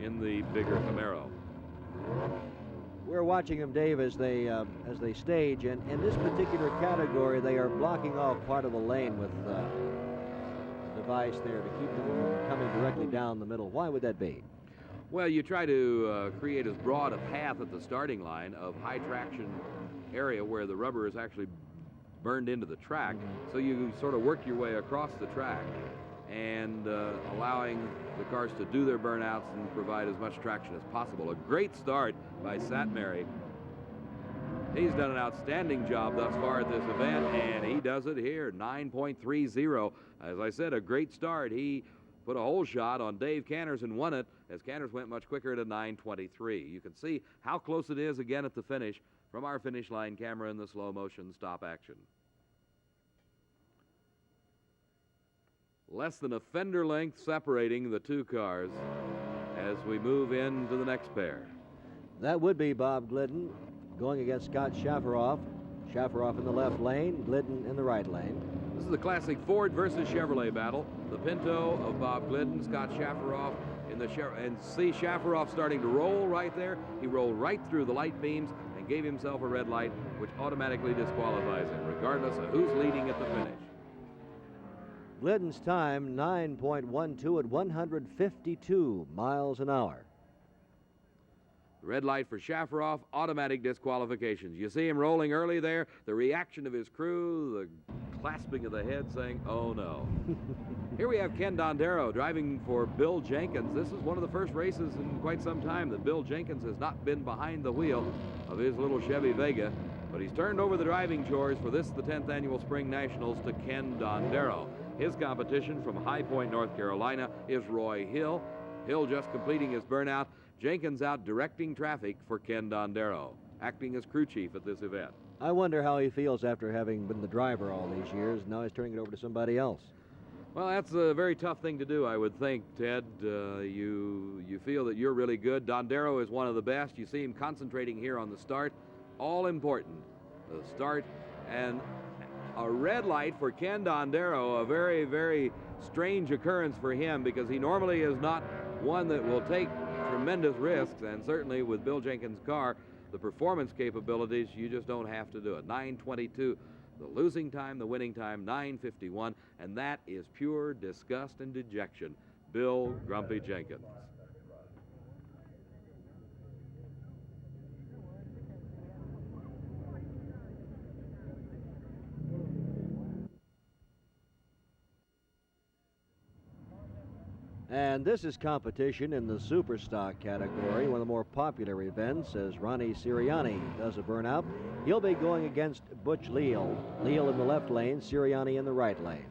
in the bigger Camaro. We're watching them, Dave, as they stage, and in this particular category, they are blocking off part of the lane with device there to keep them from coming directly down the middle. Why would that be? Well, you try to create as broad a path at the starting line of high traction area where the rubber is actually burned into the track, so you sort of work your way across the track and allowing the cars to do their burnouts and provide as much traction as possible. A great start by Satmary. He's done an outstanding job thus far at this event, and he does it here, 9.30. As I said, a great start. He put a hole shot on Dave Canners and won it, as Canners went much quicker at a 9.23. You can see how close it is again at the finish from our finish line camera in the slow motion stop action. Less than a fender length separating the two cars as we move into the next pair. That would be Bob Glidden going against Scott Shafaroff. Shafaroff in the left lane, Glidden in the right lane. This is the classic Ford versus Chevrolet battle. The Pinto of Bob Glidden, Scott Shafaroff in the and see Shafaroff starting to roll right there. He rolled right through the light beams and gave himself a red light, which automatically disqualifies him, regardless of who's leading at the finish. Glidden's time, 9.12 at 152 miles an hour. Red light for Shafaroff, automatic disqualifications. You see him rolling early there, the reaction of his crew, the clasping of the head saying, oh no. Here we have Ken Dondero driving for Bill Jenkins. This is one of the first races in quite some time that Bill Jenkins has not been behind the wheel of his little Chevy Vega, but he's turned over the driving chores for this, the 10th annual Spring Nationals, to Ken Dondero. His competition from High Point, North Carolina is Roy Hill. Hill just completing his burnout. Jenkins out directing traffic for Ken Dondero, acting as crew chief at this event. I wonder how he feels after having been the driver all these years. Now he's turning it over to somebody else. Well, that's a very tough thing to do, I would think, Ted. You feel that you're really good. Dondero is one of the best. You see him concentrating here on the start. All important. The start and a red light for Ken Dondero, a very, very strange occurrence for him because he normally is not one that will take tremendous risks, and certainly with Bill Jenkins' car, the performance capabilities, you just don't have to do it. 9:22, the losing time, the winning time, 9:51, and that is pure disgust and dejection. Bill Grumpy Jenkins. And this is competition in the super stock category, one of the more popular events, as Ronnie Sirianni does a burnout. He'll be going against Butch Leal. Leal in the left lane, Sirianni in the right lane.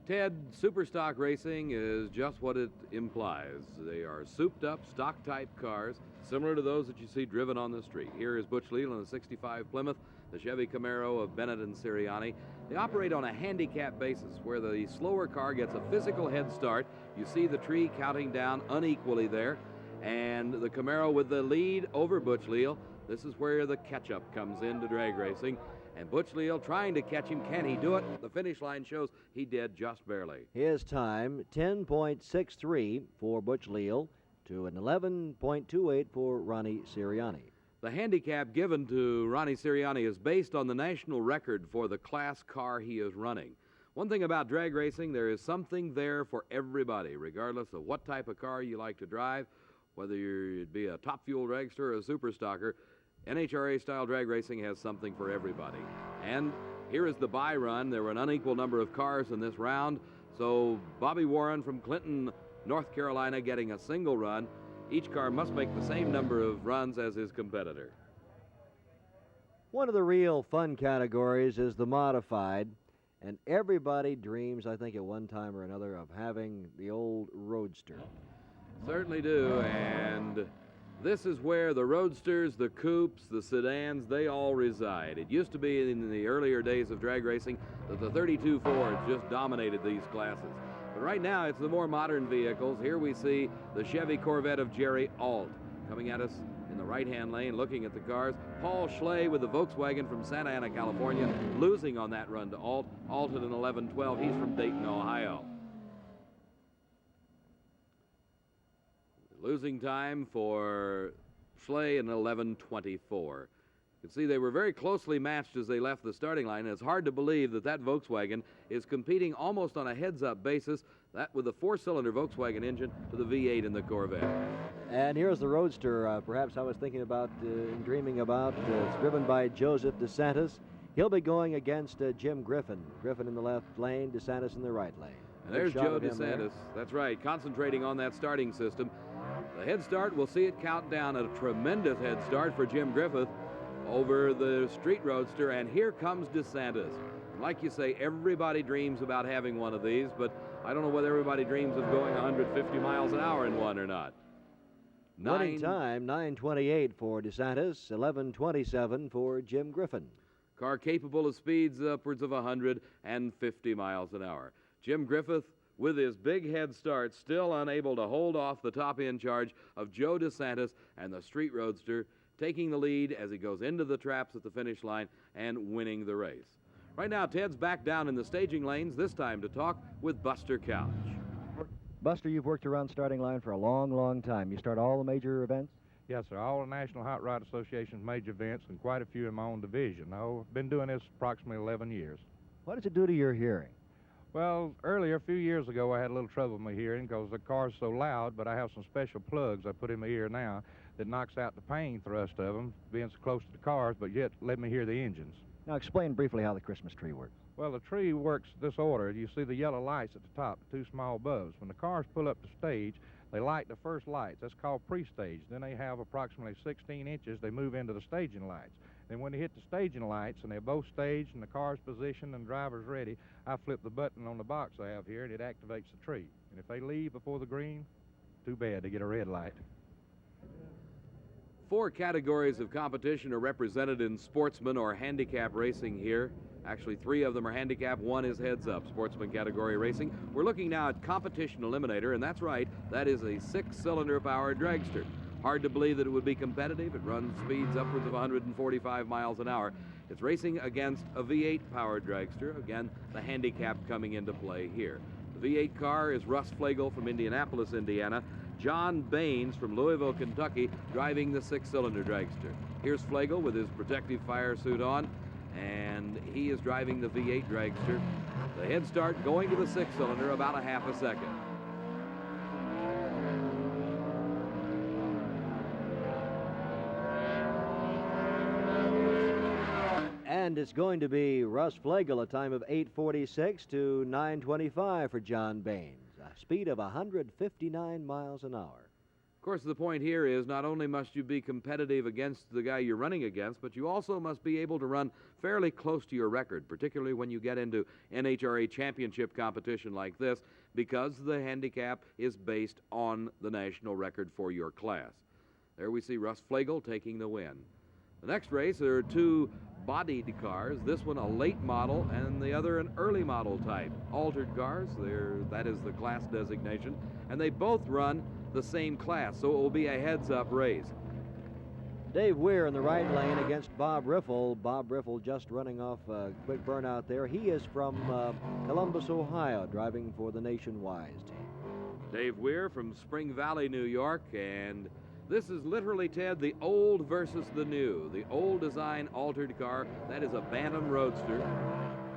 Ted, super stock racing is just what it implies. They are souped up stock type cars, similar to those that you see driven on the street. Here is Butch Leal in the 65 Plymouth, the Chevy Camaro of Bennett and Sirianni. They operate on a handicap basis where the slower car gets a physical head start. You see the tree counting down unequally there, and the Camaro with the lead over Butch Leal. This is where the catch-up comes into drag racing. And Butch Leal trying to catch him. Can he do it? The finish line shows he did just barely. His time, 10.63 for Butch Leal to an 11.28 for Ronnie Sirianni. The handicap given to Ronnie Sirianni is based on the national record for the class car he is running. One thing about drag racing, there is something there for everybody, regardless of what type of car you like to drive, whether you'd be a top fuel dragster or a super stocker. NHRA style drag racing has something for everybody. And here is the bye run. There were an unequal number of cars in this round, so Bobby Warren from Clinton, North Carolina, getting a single run. Each car must make the same number of runs as his competitor. One of the real fun categories is the modified, and everybody dreams, I think, at one time or another of having the old Roadster. Certainly do, and this is where the Roadsters, the Coupes, the sedans, they all reside. It used to be in the earlier days of drag racing that the 32 Fords just dominated these classes. But right now, it's the more modern vehicles. Here we see the Chevy Corvette of Jerry Ault coming at us in the right-hand lane, looking at the cars. Paul Schley with the Volkswagen from Santa Ana, California, losing on that run to Ault. Ault at an 11.12. He's from Dayton, Ohio. Losing time for Schley in 11.24. You can see they were very closely matched as they left the starting line, and it's hard to believe that that Volkswagen is competing almost on a heads-up basis, that with a four-cylinder Volkswagen engine to the V8 in the Corvette. And here's the Roadster, perhaps I was thinking about and dreaming about. It's driven by Joseph DeSantis. He'll be going against Jim Griffin. Griffin in the left lane, DeSantis in the right lane. And there's Joe DeSantis. That's right, concentrating on that starting system. The head start, we'll see it count down. A tremendous head start for Jim Griffith over the Street Roadster, and here comes DeSantis. Like you say, everybody dreams about having one of these, but I don't know whether everybody dreams of going 150 miles an hour in one or not. Winning time, 9:28 for DeSantis, 11:27 for Jim Griffin. Car capable of speeds upwards of 150 miles an hour. Jim Griffith, with his big head start, still unable to hold off the top-end charge of Joe DeSantis and the Street Roadster, taking the lead as he goes into the traps at the finish line and winning the race. Right now, Ted's back down in the staging lanes, this time to talk with Buster Couch. Buster, you've worked around starting line for a long, long time. You start all the major events? Yes, sir. All the National Hot Rod Association's major events and quite a few in my own division. I've been doing this approximately 11 years. What does it do to your hearing? Well, earlier, a few years ago, I had a little trouble with my hearing because the car's so loud, but I have some special plugs I put in my ear now that knocks out the pain thrust of them, being so close to the cars, but yet let me hear the engines. Now, explain briefly how the Christmas tree works. Well, the tree works this order. You see the yellow lights at the top, the two small bulbs. When the cars pull up the stage, they light the first lights. That's called pre-stage. Then they have approximately 16 inches. They move into the staging lights. Then when they hit the staging lights and they're both staged and the car's positioned and the driver's ready, I flip the button on the box I have here and it activates the tree. And if they leave before the green, too bad, they get a red light. 4 categories of competition are represented in sportsman or handicap racing here. Actually, 3 of them are handicap, 1 is heads-up, sportsman category racing. We're looking now at Competition Eliminator, and that's right, that is a 6-cylinder powered dragster. Hard to believe that it would be competitive. It runs speeds upwards of 145 miles an hour. It's racing against a V8 powered dragster. Again, the handicap coming into play here. The V8 car is Russ Flegel from Indianapolis, Indiana. John Baines from Louisville, Kentucky, driving the 6-cylinder dragster. Here's Flegel with his protective fire suit on, and he is driving the V8 dragster. The head start going to the 6-cylinder about a half a second. And it's going to be Russ Flegel, a time of 8:46 to 9:25 for John Baines. A speed of 159 miles an hour. Of course, the point here is not only must you be competitive against the guy you're running against, but you also must be able to run fairly close to your record, particularly when you get into NHRA championship competition like this, because the handicap is based on the national record for your class. There we see Russ Flegel taking the win. The next race, there are two bodied cars. This one a late model and the other an early model type. Altered cars, that is the class designation, and they both run the same class, so it will be a heads-up race. Dave Weir in the right lane against Bob Riffle. Bob Riffle just running off a quick burnout there. He is from Columbus, Ohio, driving for the Nationwise team. Dave Weir from Spring Valley, New York, and this is literally, Ted, the old versus the new. The old design altered car, that is a Bantam Roadster,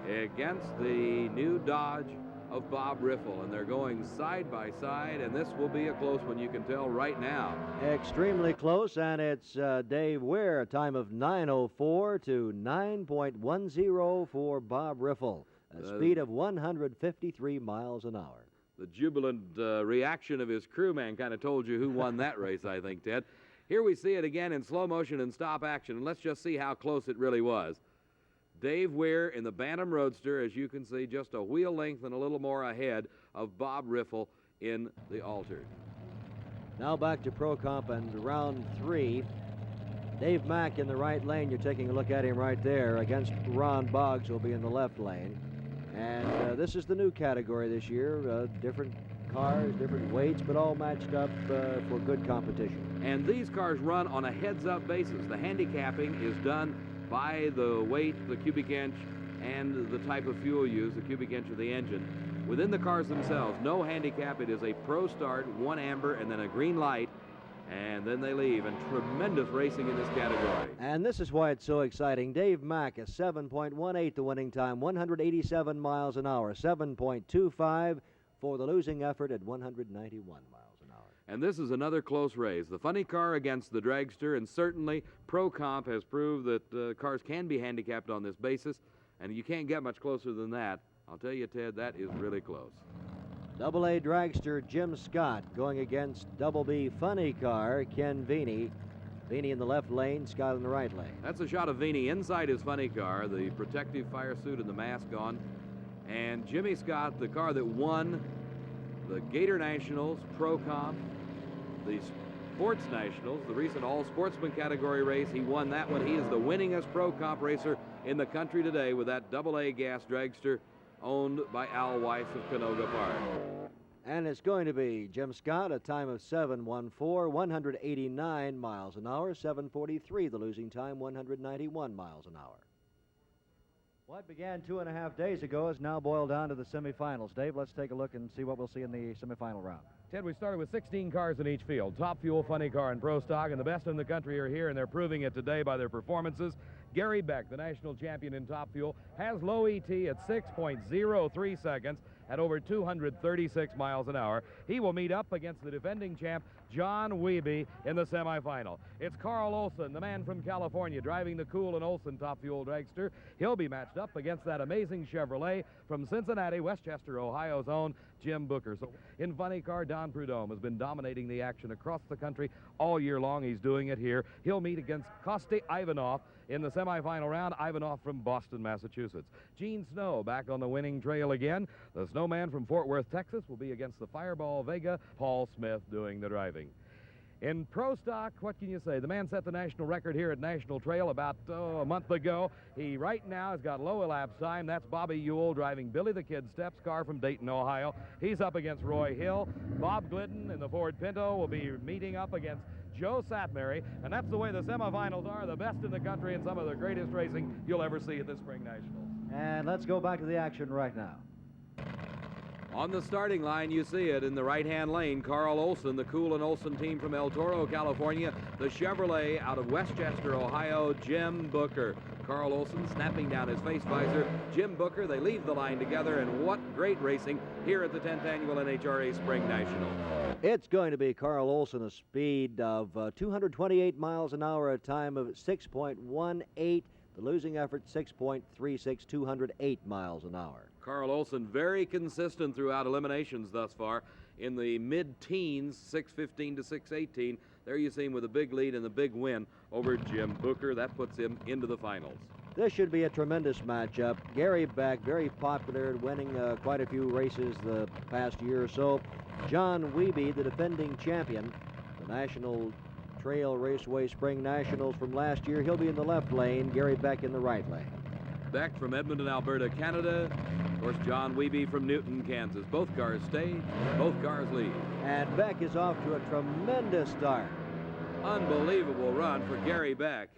against the new Dodge of Bob Riffle, and they're going side by side, and this will be a close one, you can tell right now. Extremely close, and it's Dave Weir, a time of 9:04 to 9.10 for Bob Riffle, a speed of 153 miles an hour. The jubilant reaction of his crewman kind of told you who won that race, I think, Ted. Here we see it again in slow motion and stop action, and let's just see how close it really was. Dave Weir in the Bantam Roadster, as you can see, just a wheel length and a little more ahead of Bob Riffle in the altered. Now back to Pro Comp and round 3. Dave Mack in the right lane. You're taking a look at him right there against Ron Boggs, who will be in the left lane. And this is the new category this year. Different cars, different weights, but all matched up for good competition. And these cars run on a heads-up basis. The handicapping is done by the weight, the cubic inch, and the type of fuel used, the cubic inch of the engine. Within the cars themselves, no handicap. It is a pro start, 1 amber, and then a green light, and then they leave. And tremendous racing in this category. And this is why it's so exciting. Dave Mack, a 7.18 the winning time, 187 miles an hour, 7.25 for the losing effort at 191 miles. And this is another close race. The funny car against the dragster, and certainly Pro Comp has proved that cars can be handicapped on this basis, and you can't get much closer than that. I'll tell you, Ted, that is really close. Double A dragster Jim Scott going against Double B funny car Ken Veeney. Veeney in the left lane, Scott in the right lane. That's a shot of Veeney inside his funny car, the protective fire suit and the mask on. And Jimmy Scott, the car that won the Gator Nationals, Pro Comp, the Sports Nationals, the recent all-sportsman category race. He won that one. He is the winningest Pro Comp racer in the country today with that double-A gas dragster owned by Al Weiss of Canoga Park. And it's going to be Jim Scott, a time of 7:14, 189 miles an hour, 7:43 the losing time, 191 miles an hour. What began 2.5 days ago is now boiled down to the semifinals. Dave, let's take a look and see what we'll see in the semifinal round. Ted, we started with 16 cars in each field. Top Fuel, Funny Car, and Pro Stock, and the best in the country are here, and they're proving it today by their performances. Gary Beck, the national champion in Top Fuel, has low ET at 6.03 seconds at over 236 miles an hour. He will meet up against the defending champ, John Wiebe, in the semifinal. It's Carl Olson, the man from California, driving the Cool and Olson Top Fuel dragster. He'll be matched up against that amazing Chevrolet from Cincinnati, Westchester, Ohio's own Jim Booker. So in funny car, Don Prudhomme has been dominating the action across the country all year long. He's doing it here. He'll meet against Kosti Ivanov in the semifinal round. Ivanov from Boston, Massachusetts. Gene Snow back on the winning trail again. The Snowman from Fort Worth, Texas will be against the Fireball Vega. Paul Smith doing the driving. In Pro Stock, what can you say? The man set the national record here at National Trail about a month ago. He right now has got low elapsed time. That's Bobby Ewell driving Billy the Kid Steps car from Dayton, Ohio. He's up against Roy Hill. Bob Glidden in the Ford Pinto will be meeting up against Joe Satmary, and that's the way the semifinals are, the best in the country and some of the greatest racing you'll ever see at the Spring Nationals. And let's go back to the action right now. On the starting line, you see it in the right-hand lane, Carl Olson, the Cool and Olson team from El Toro, California. The Chevrolet out of Westchester, Ohio, Jim Booker. Carl Olson snapping down his face visor. Jim Booker, they leave the line together, and what great racing here at the 10th Annual NHRA Spring National. It's going to be Carl Olson, a speed of 228 miles an hour, a time of 6.18. The losing effort, 6.36, 208 miles an hour. Carl Olson very consistent throughout eliminations thus far in the mid-teens, 6:15 to 6:18. There you see him with a big lead and the big win over Jim Booker. That puts him into the finals. This should be a tremendous matchup. Gary Beck, very popular, winning quite a few races the past year or so. John Wiebe, the defending champion, the national Trail Raceway Spring Nationals from last year. He'll be in the left lane, Gary Beck in the right lane. Beck from Edmonton, Alberta, Canada. Of course, John Wiebe from Newton, Kansas. Both cars stay, both cars lead. And Beck is off to a tremendous start. Unbelievable run for Gary Beck.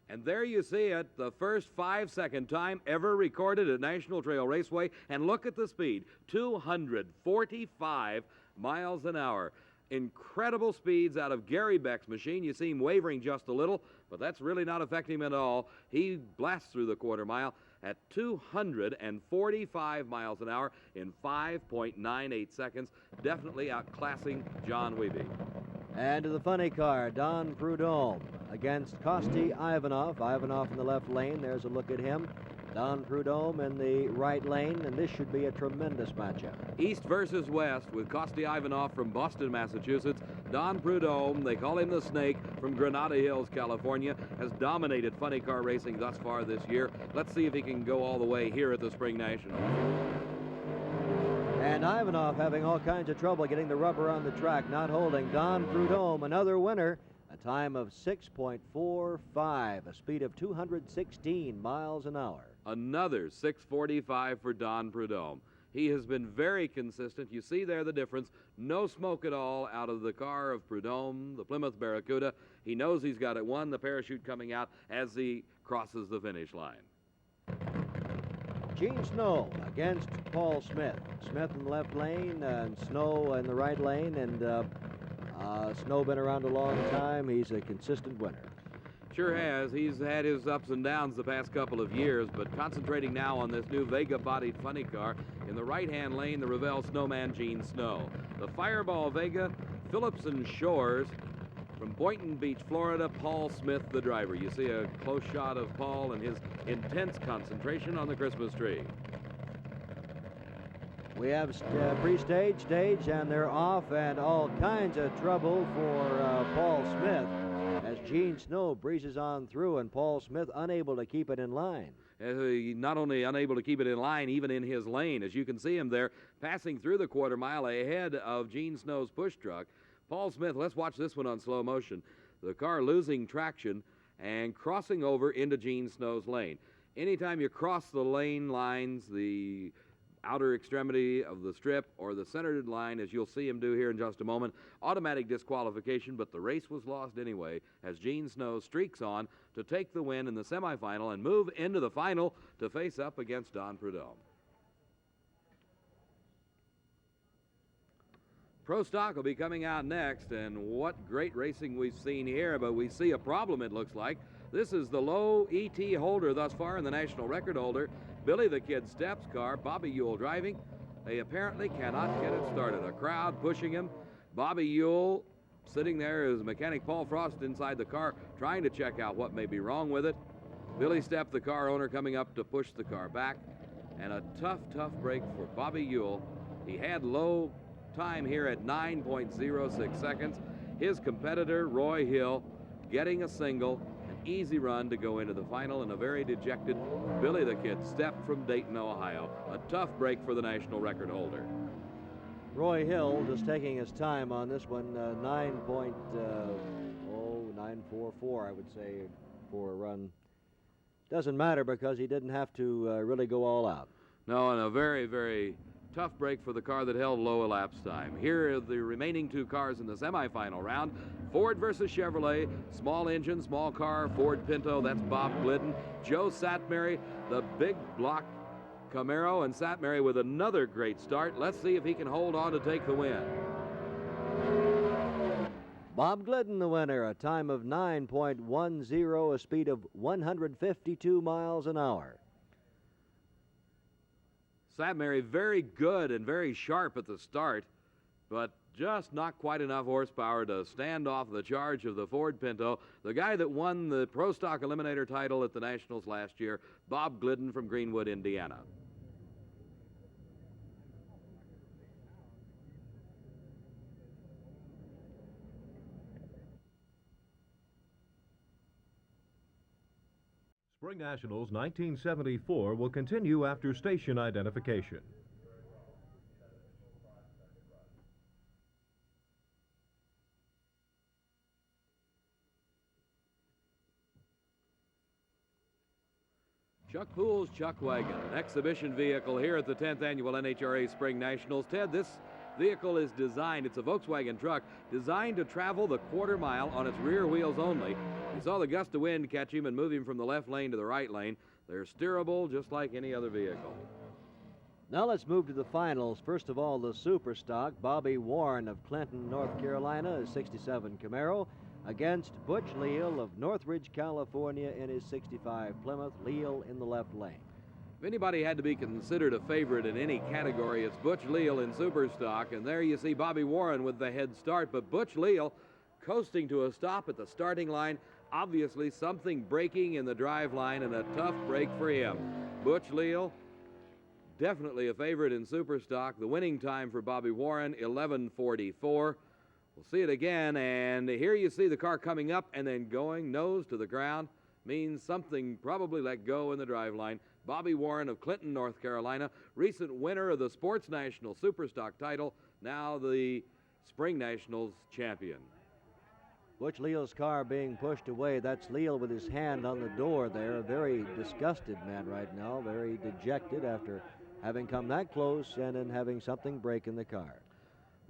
And there you see it, the first 5-second time ever recorded at National Trail Raceway. And look at the speed, 245 miles an hour. Incredible speeds out of Gary Beck's machine. You see him wavering just a little, but that's really not affecting him at all. He blasts through the quarter mile at 245 miles an hour in 5.98 seconds, definitely outclassing John Wiebe. And to the funny car, Don Prudhomme against Kosti Ivanov. Ivanov in the left lane. There's a look at him. Don Prudhomme in the right lane, and this should be a tremendous matchup. East versus west with Kosti Ivanov from Boston, Massachusetts. Don Prudhomme, they call him the Snake, from Granada Hills, California, has dominated funny car racing thus far this year. Let's see if he can go all the way here at the Spring Nationals. And Ivanov having all kinds of trouble getting the rubber on the track, not holding. Don Prudhomme, another winner, a time of 6.45, a speed of 216 miles an hour. Another 6:45 for Don Prudhomme. He has been very consistent. You see there the difference. No smoke at all out of the car of Prudhomme, the Plymouth Barracuda. He knows he's got it won, the parachute coming out as he crosses the finish line. Gene Snow against Paul Smith. Smith in the left lane and Snow in the right lane, and Snow been around a long time. He's a consistent winner. Sure has. He's had his ups and downs the past couple of years, but concentrating now on this new Vega-bodied funny car. In the right-hand lane, the Revell Snowman Gene Snow. The Fireball Vega, Phillips and Shores from Boynton Beach, Florida, Paul Smith, the driver. You see a close shot of Paul and his intense concentration on the Christmas tree. We have pre-stage, stage, and they're off, and all kinds of trouble for Paul Smith as Gene Snow breezes on through, and Paul Smith unable to keep it in line. Not only unable to keep it in line, even in his lane. As you can see him there, passing through the quarter mile ahead of Gene Snow's push truck. Paul Smith, let's watch this one on slow motion. The car losing traction and crossing over into Gene Snow's lane. Anytime you cross the lane lines, the outer extremity of the strip or the centered line, as you'll see him do here in just a moment, automatic disqualification, but the race was lost anyway as Gene Snow streaks on to take the win in the semifinal and move into the final to face up against Don Prudhomme. Pro Stock will be coming out next, and what great racing we've seen here, but we see a problem, it looks like. This is the low ET holder thus far in the national record holder. Billy the Kid Steps car, Bobby Ewell driving. They apparently cannot get it started. A crowd pushing him. Bobby Ewell sitting there as mechanic Paul Frost inside the car trying to check out what may be wrong with it. Billy Stepp, the car owner, coming up to push the car back. And a tough break for Bobby Ewell. He had low time here at 9.06 seconds. His competitor, Roy Hill, getting a single. Easy run to go into the final, and a very dejected Billy the Kid Stepp from Dayton, Ohio. A tough break for the national record holder. Roy Hill just taking his time on this one, 9.944, I would say, for a run. Doesn't matter because he didn't have to really go all out. No, and a very tough break for the car that held low elapsed time. Here are the remaining two cars in the semifinal round. Ford versus Chevrolet, small engine, small car, Ford Pinto, that's Bob Glidden. Joe Satmary, the big block Camaro, and Satmary with another great start. Let's see if he can hold on to take the win. Bob Glidden, the winner, a time of 9.10, a speed of 152 miles an hour. Satmary very good and very sharp at the start, but just not quite enough horsepower to stand off the charge of the Ford Pinto. The guy that won the Pro Stock Eliminator title at the Nationals last year, Bob Glidden from Greenwood, Indiana. Spring Nationals 1974 will continue after station identification. Chuck Poole's Chuck Wagon, an exhibition vehicle here at the 10th Annual NHRA Spring Nationals. Ted, this vehicle is designed, it's a Volkswagen truck, designed to travel the quarter mile on its rear wheels only. You saw the gust of wind catch him and move him from the left lane to the right lane. They're steerable just like any other vehicle. Now let's move to the finals. First of all, the super stock. Bobby Warren of Clinton, North Carolina, his 67 Camaro, against Butch Leal of Northridge, California, in his 65 Plymouth. Leal in the left lane. If anybody had to be considered a favorite in any category, it's Butch Leal in super stock, and there you see Bobby Warren with the head start, but Butch Leal coasting to a stop at the starting line. Obviously something breaking in the drive line, and a tough break for him. Butch Leal, definitely a favorite in super stock. The winning time for Bobby Warren, 11:44. We'll see it again, and here you see the car coming up and then going nose to the ground. Means something probably let go in the drive line. Bobby Warren of Clinton, North Carolina, recent winner of the Sports National Superstock title, now the Spring Nationals champion. Butch Leal's car being pushed away. That's Leal with his hand on the door there. A very disgusted man right now, very dejected after having come that close and then having something break in the car.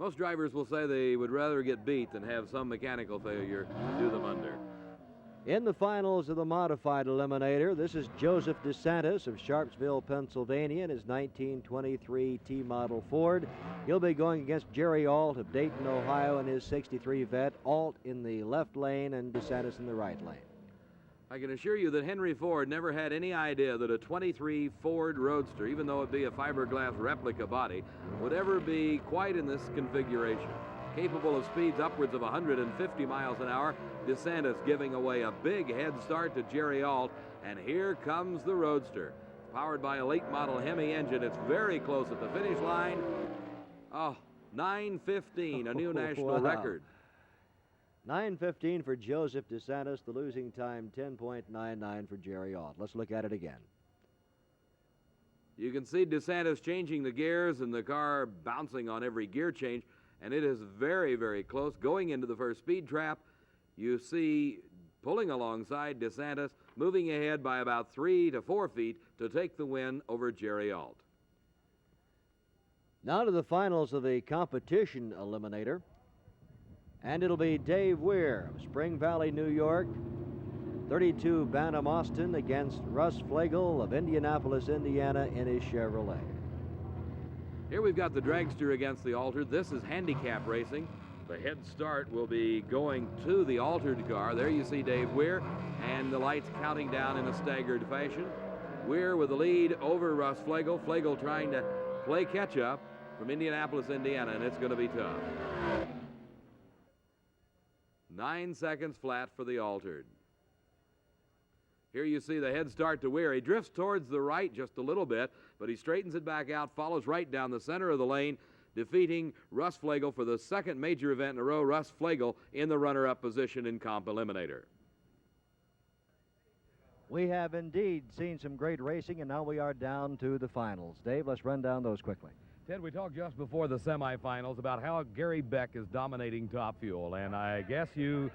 Most drivers will say they would rather get beat than have some mechanical failure do them under. In the finals of the modified eliminator, this is Joseph DeSantis of Sharpsville, Pennsylvania, in his 1923 T-model Ford. He'll be going against Jerry Alt of Dayton, Ohio, in his 63 Vet. Alt in the left lane and DeSantis in the right lane. I can assure you that Henry Ford never had any idea that a 23 Ford Roadster, even though it be a fiberglass replica body, would ever be quite in this configuration. Capable of speeds upwards of 150 miles an hour, DeSantis giving away a big head start to Jerry Alt, and here comes the Roadster. Powered by a late model Hemi engine, it's very close at the finish line. Oh, 9:15, a new national record. 9:15 for Joseph DeSantis, the losing time 10.99 for Jerry Alt. Let's look at it again. You can see DeSantis changing the gears and the car bouncing on every gear change, and it is very, very close. Going into the first speed trap, you see pulling alongside DeSantis, moving ahead by about 3 to 4 feet to take the win over Jerry Alt. Now to the finals of the competition eliminator. And it'll be Dave Weir of Spring Valley, New York, 32 Bantam Austin, against Russ Flegel of Indianapolis, Indiana, in his Chevrolet. Here we've got the dragster against the altered. This is handicap racing. The head start will be going to the altered car. There you see Dave Weir, and the lights counting down in a staggered fashion. Weir with the lead over Russ Flegel. Flegel trying to play catch-up from Indianapolis, Indiana, and it's going to be tough. 9 seconds flat for the altered. Here you see the head start to Weir. He drifts towards the right just a little bit, but he straightens it back out, follows right down the center of the lane, defeating Russ Flegel for the second major event in a row. Russ Flegel in the runner-up position in Comp Eliminator. We have indeed seen some great racing, and now we are down to the finals. Dave, let's run down those quickly. Ted, we talked just before the semifinals about how Gary Beck is dominating Top Fuel, and I guess you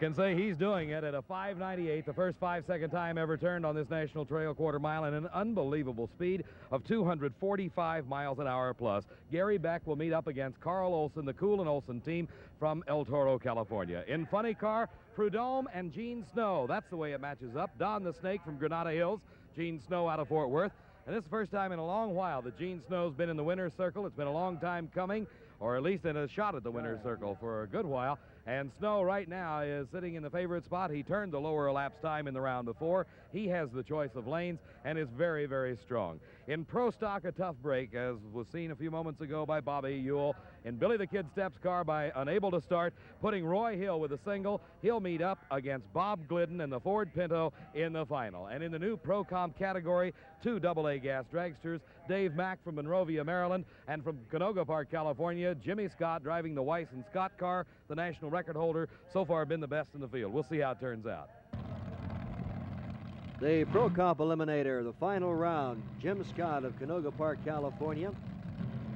can say he's doing it at a 5:98, the first 5-second time ever turned on this National Trail quarter mile, and an unbelievable speed of 245 miles an hour plus. Gary Beck will meet up against Carl Olson, the Cool & Olson team from El Toro, California. In funny car, Prudhomme and Gene Snow. That's the way it matches up. Don the Snake from Granada Hills, Gene Snow out of Fort Worth. And this is the first time in a long while that Gene Snow's been in the winner's circle. It's been a long time coming, or at least in a shot at the winner's circle for a good while. And Snow right now is sitting in the favorite spot. He turned the lower elapsed time in the round before. He has the choice of lanes and is very, very strong. In Pro Stock, a tough break, as was seen a few moments ago by Bobby Ewell. In Billy the Kid Steps' car by unable to start, putting Roy Hill with a single. He'll meet up against Bob Glidden and the Ford Pinto in the final. And in the new Pro Comp category, 2 AA gas dragsters, Dave Mack from Monrovia, Maryland, and from Canoga Park, California, Jimmy Scott driving the Weiss and Scott car, the national record holder, so far been the best in the field. We'll see how it turns out. The Pro Comp Eliminator, the final round, Jim Scott of Canoga Park, California,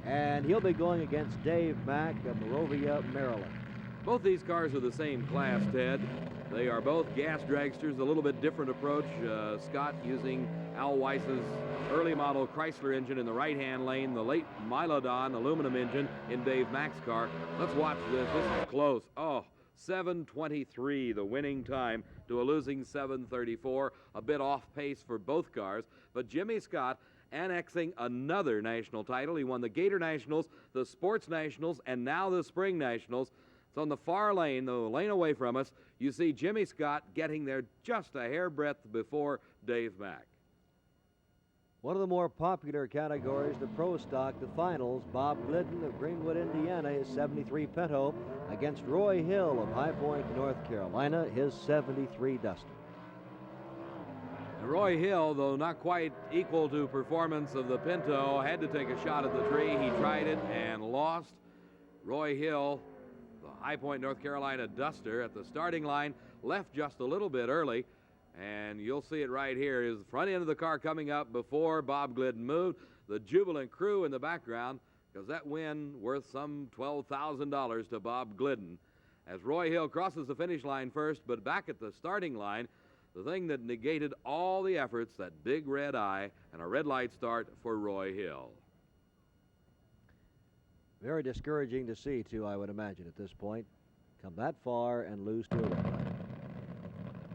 and he'll be going against Dave Mack of Monrovia, Maryland. Both these cars are the same class, Ted. They are both gas dragsters, a little bit different approach. Scott using Al Weiss's early model Chrysler engine in the right-hand lane, the late Muldowney aluminum engine in Dave Mack's car. Let's watch this. This is close. Oh, 7:23, the winning time to a losing 7:34. A bit off pace for both cars, but Jimmy Scott annexing another national title. He won the Gator Nationals, the Sports Nationals, and now the Spring Nationals. It's on the far lane, the lane away from us. You see Jimmy Scott getting there just a hairbreadth before Dave Mack. One of the more popular categories, the Pro Stock, the finals. Bob Glidden of Greenwood, Indiana, his 73 Pinto against Roy Hill of High Point, North Carolina, his 73 Duster. Roy Hill, though not quite equal to performance of the Pinto, had to take a shot at the tree. He tried it and lost. Roy Hill, the High Point, North Carolina Duster, at the starting line, left just a little bit early. And you'll see it right here. Is the front end of the car coming up before Bob Glidden moved. The jubilant crew in the background, because that win worth some $12,000 to Bob Glidden. As Roy Hill crosses the finish line first, but back at the starting line, the thing that negated all the efforts, that big red eye and a red light start for Roy Hill. Very discouraging to see, too, I would imagine, at this point. Come that far and lose to a red light.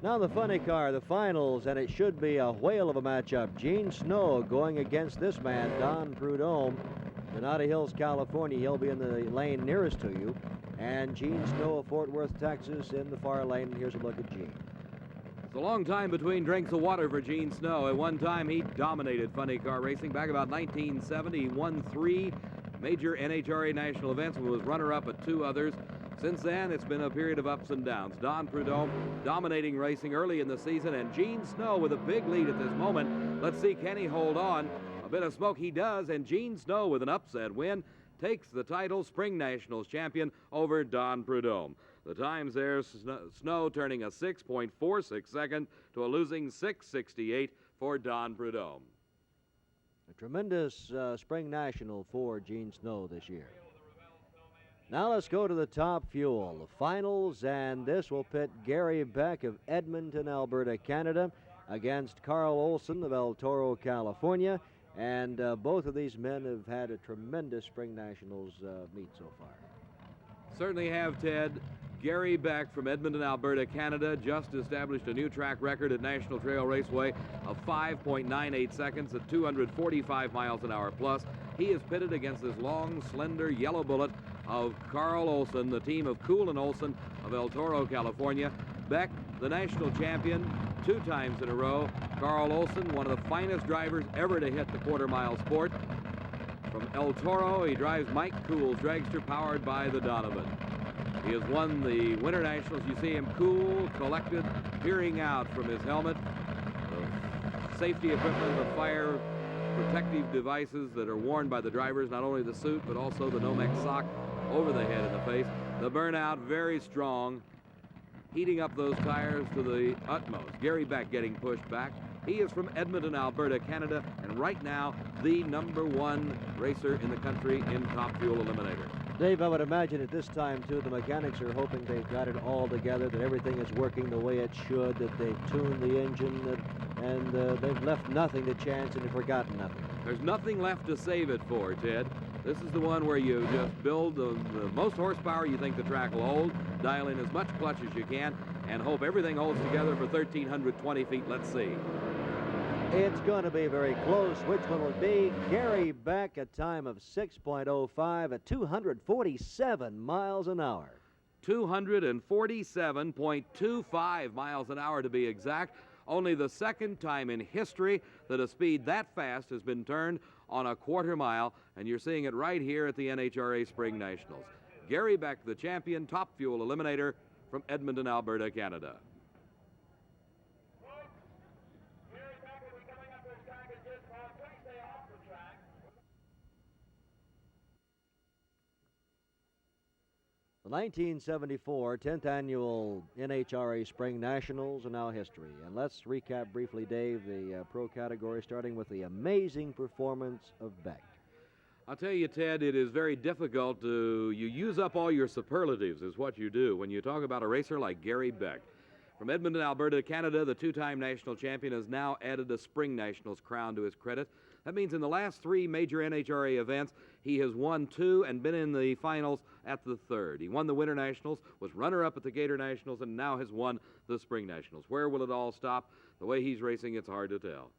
Now the funny car, the finals, and it should be a whale of a matchup. Gene Snow going against this man, Don Prudhomme. Granada Hills, California. He'll be in the lane nearest to you. And Gene Snow of Fort Worth, Texas, in the far lane. And here's a look at Gene. It's a long time between drinks of water for Gene Snow. At one time, he dominated funny car racing. Back about 1970, he won 3 major NHRA national events and was runner-up at 2 others. Since then, it's been a period of ups and downs. Don Prudhomme dominating racing early in the season, and Gene Snow with a big lead at this moment. Let's see, can he hold on? A bit of smoke he does, and Gene Snow with an upset win takes the title Spring Nationals champion over Don Prudhomme. The times there, Snow turning a 6.46 second to a losing 6:68 for Don Prudhomme. A tremendous Spring National for Gene Snow this year. Now let's go to the Top Fuel, the finals, and this will pit Gary Beck of Edmonton, Alberta, Canada, against Carl Olson of El Toro, California. And both of these men have had a tremendous Spring Nationals meet so far. Certainly have, Ted. Gary Beck from Edmonton, Alberta, Canada, just established a new track record at National Trail Raceway of 5.98 seconds at 245 miles an hour plus. He is pitted against this long, slender yellow bullet of Carl Olson, the team of Cool and Olson of El Toro, California. Beck, the national champion, 2 times in a row. Carl Olson, one of the finest drivers ever to hit the quarter-mile sport. From El Toro, he drives Mike Cool's dragster powered by the Donovan. He has won the Winter Nationals. You see him cool, collected, peering out from his helmet. The safety equipment, the fire protective devices that are worn by the drivers, not only the suit, but also the Nomex sock over the head and the face. The burnout very strong, heating up those tires to the utmost. Gary Beck getting pushed back. He is from Edmonton, Alberta, Canada, and right now the #1 racer in the country in Top Fuel Eliminator. Dave, I would imagine at this time, too, the mechanics are hoping they've got it all together, that everything is working the way it should, that they've tuned the engine, and they've left nothing to chance and have forgotten nothing. There's nothing left to save it for, Ted. This is the one where you just build the most horsepower you think the track will hold, dial in as much clutch as you can, and hope everything holds together for 1,320 feet. Let's see. It's going to be very close. Which one will it be? Gary Beck, a time of 6.05 at 247 miles an hour. 247.25 miles an hour to be exact. Only the second time in history that a speed that fast has been turned on a quarter mile, and you're seeing it right here at the NHRA Spring Nationals. Gary Beck, the champion Top Fuel Eliminator from Edmonton, Alberta, Canada. The 1974 10th Annual NHRA Spring Nationals are now history. And let's recap briefly, Dave, the pro category, starting with the amazing performance of Beck. I'll tell you, Ted, it is very difficult to... You use up all your superlatives is what you do when you talk about a racer like Gary Beck. From Edmonton, Alberta, Canada, the two-time national champion has now added a Spring Nationals crown to his credit. That means in the last 3 major NHRA events, he has won 2 and been in the finals at the 3rd. He won the Winter Nationals, was runner-up at the Gator Nationals, and now has won the Spring Nationals. Where will it all stop? The way he's racing, it's hard to tell.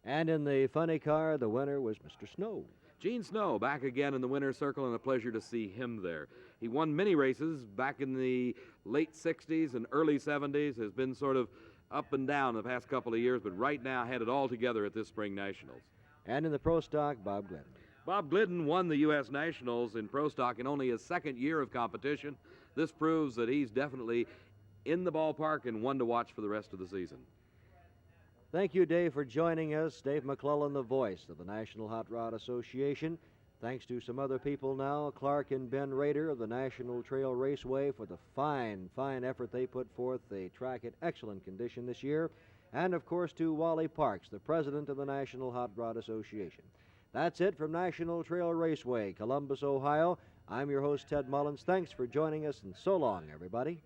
And in the funny car, the winner was Mr. Snow. Gene Snow back again in the winner's circle, and a pleasure to see him there. He won many races back in the late 60s and early 70s, has been sort of up and down the past couple of years, but right now had it all together at this Spring Nationals. And in the Pro Stock, Bob Glidden. Bob Glidden won the U.S. Nationals in Pro Stock in only his 2nd year of competition. This proves that he's definitely in the ballpark and one to watch for the rest of the season. Thank you, Dave, for joining us. Dave McClellan, the voice of the National Hot Rod Association. Thanks to some other people now, Clark and Ben Rader of the National Trail Raceway, for the fine effort they put forth. They track in excellent condition this year. And, of course, to Wally Parks, the president of the National Hot Rod Association. That's it from National Trail Raceway, Columbus, Ohio. I'm your host, Ted Mullins. Thanks for joining us, and so long, everybody.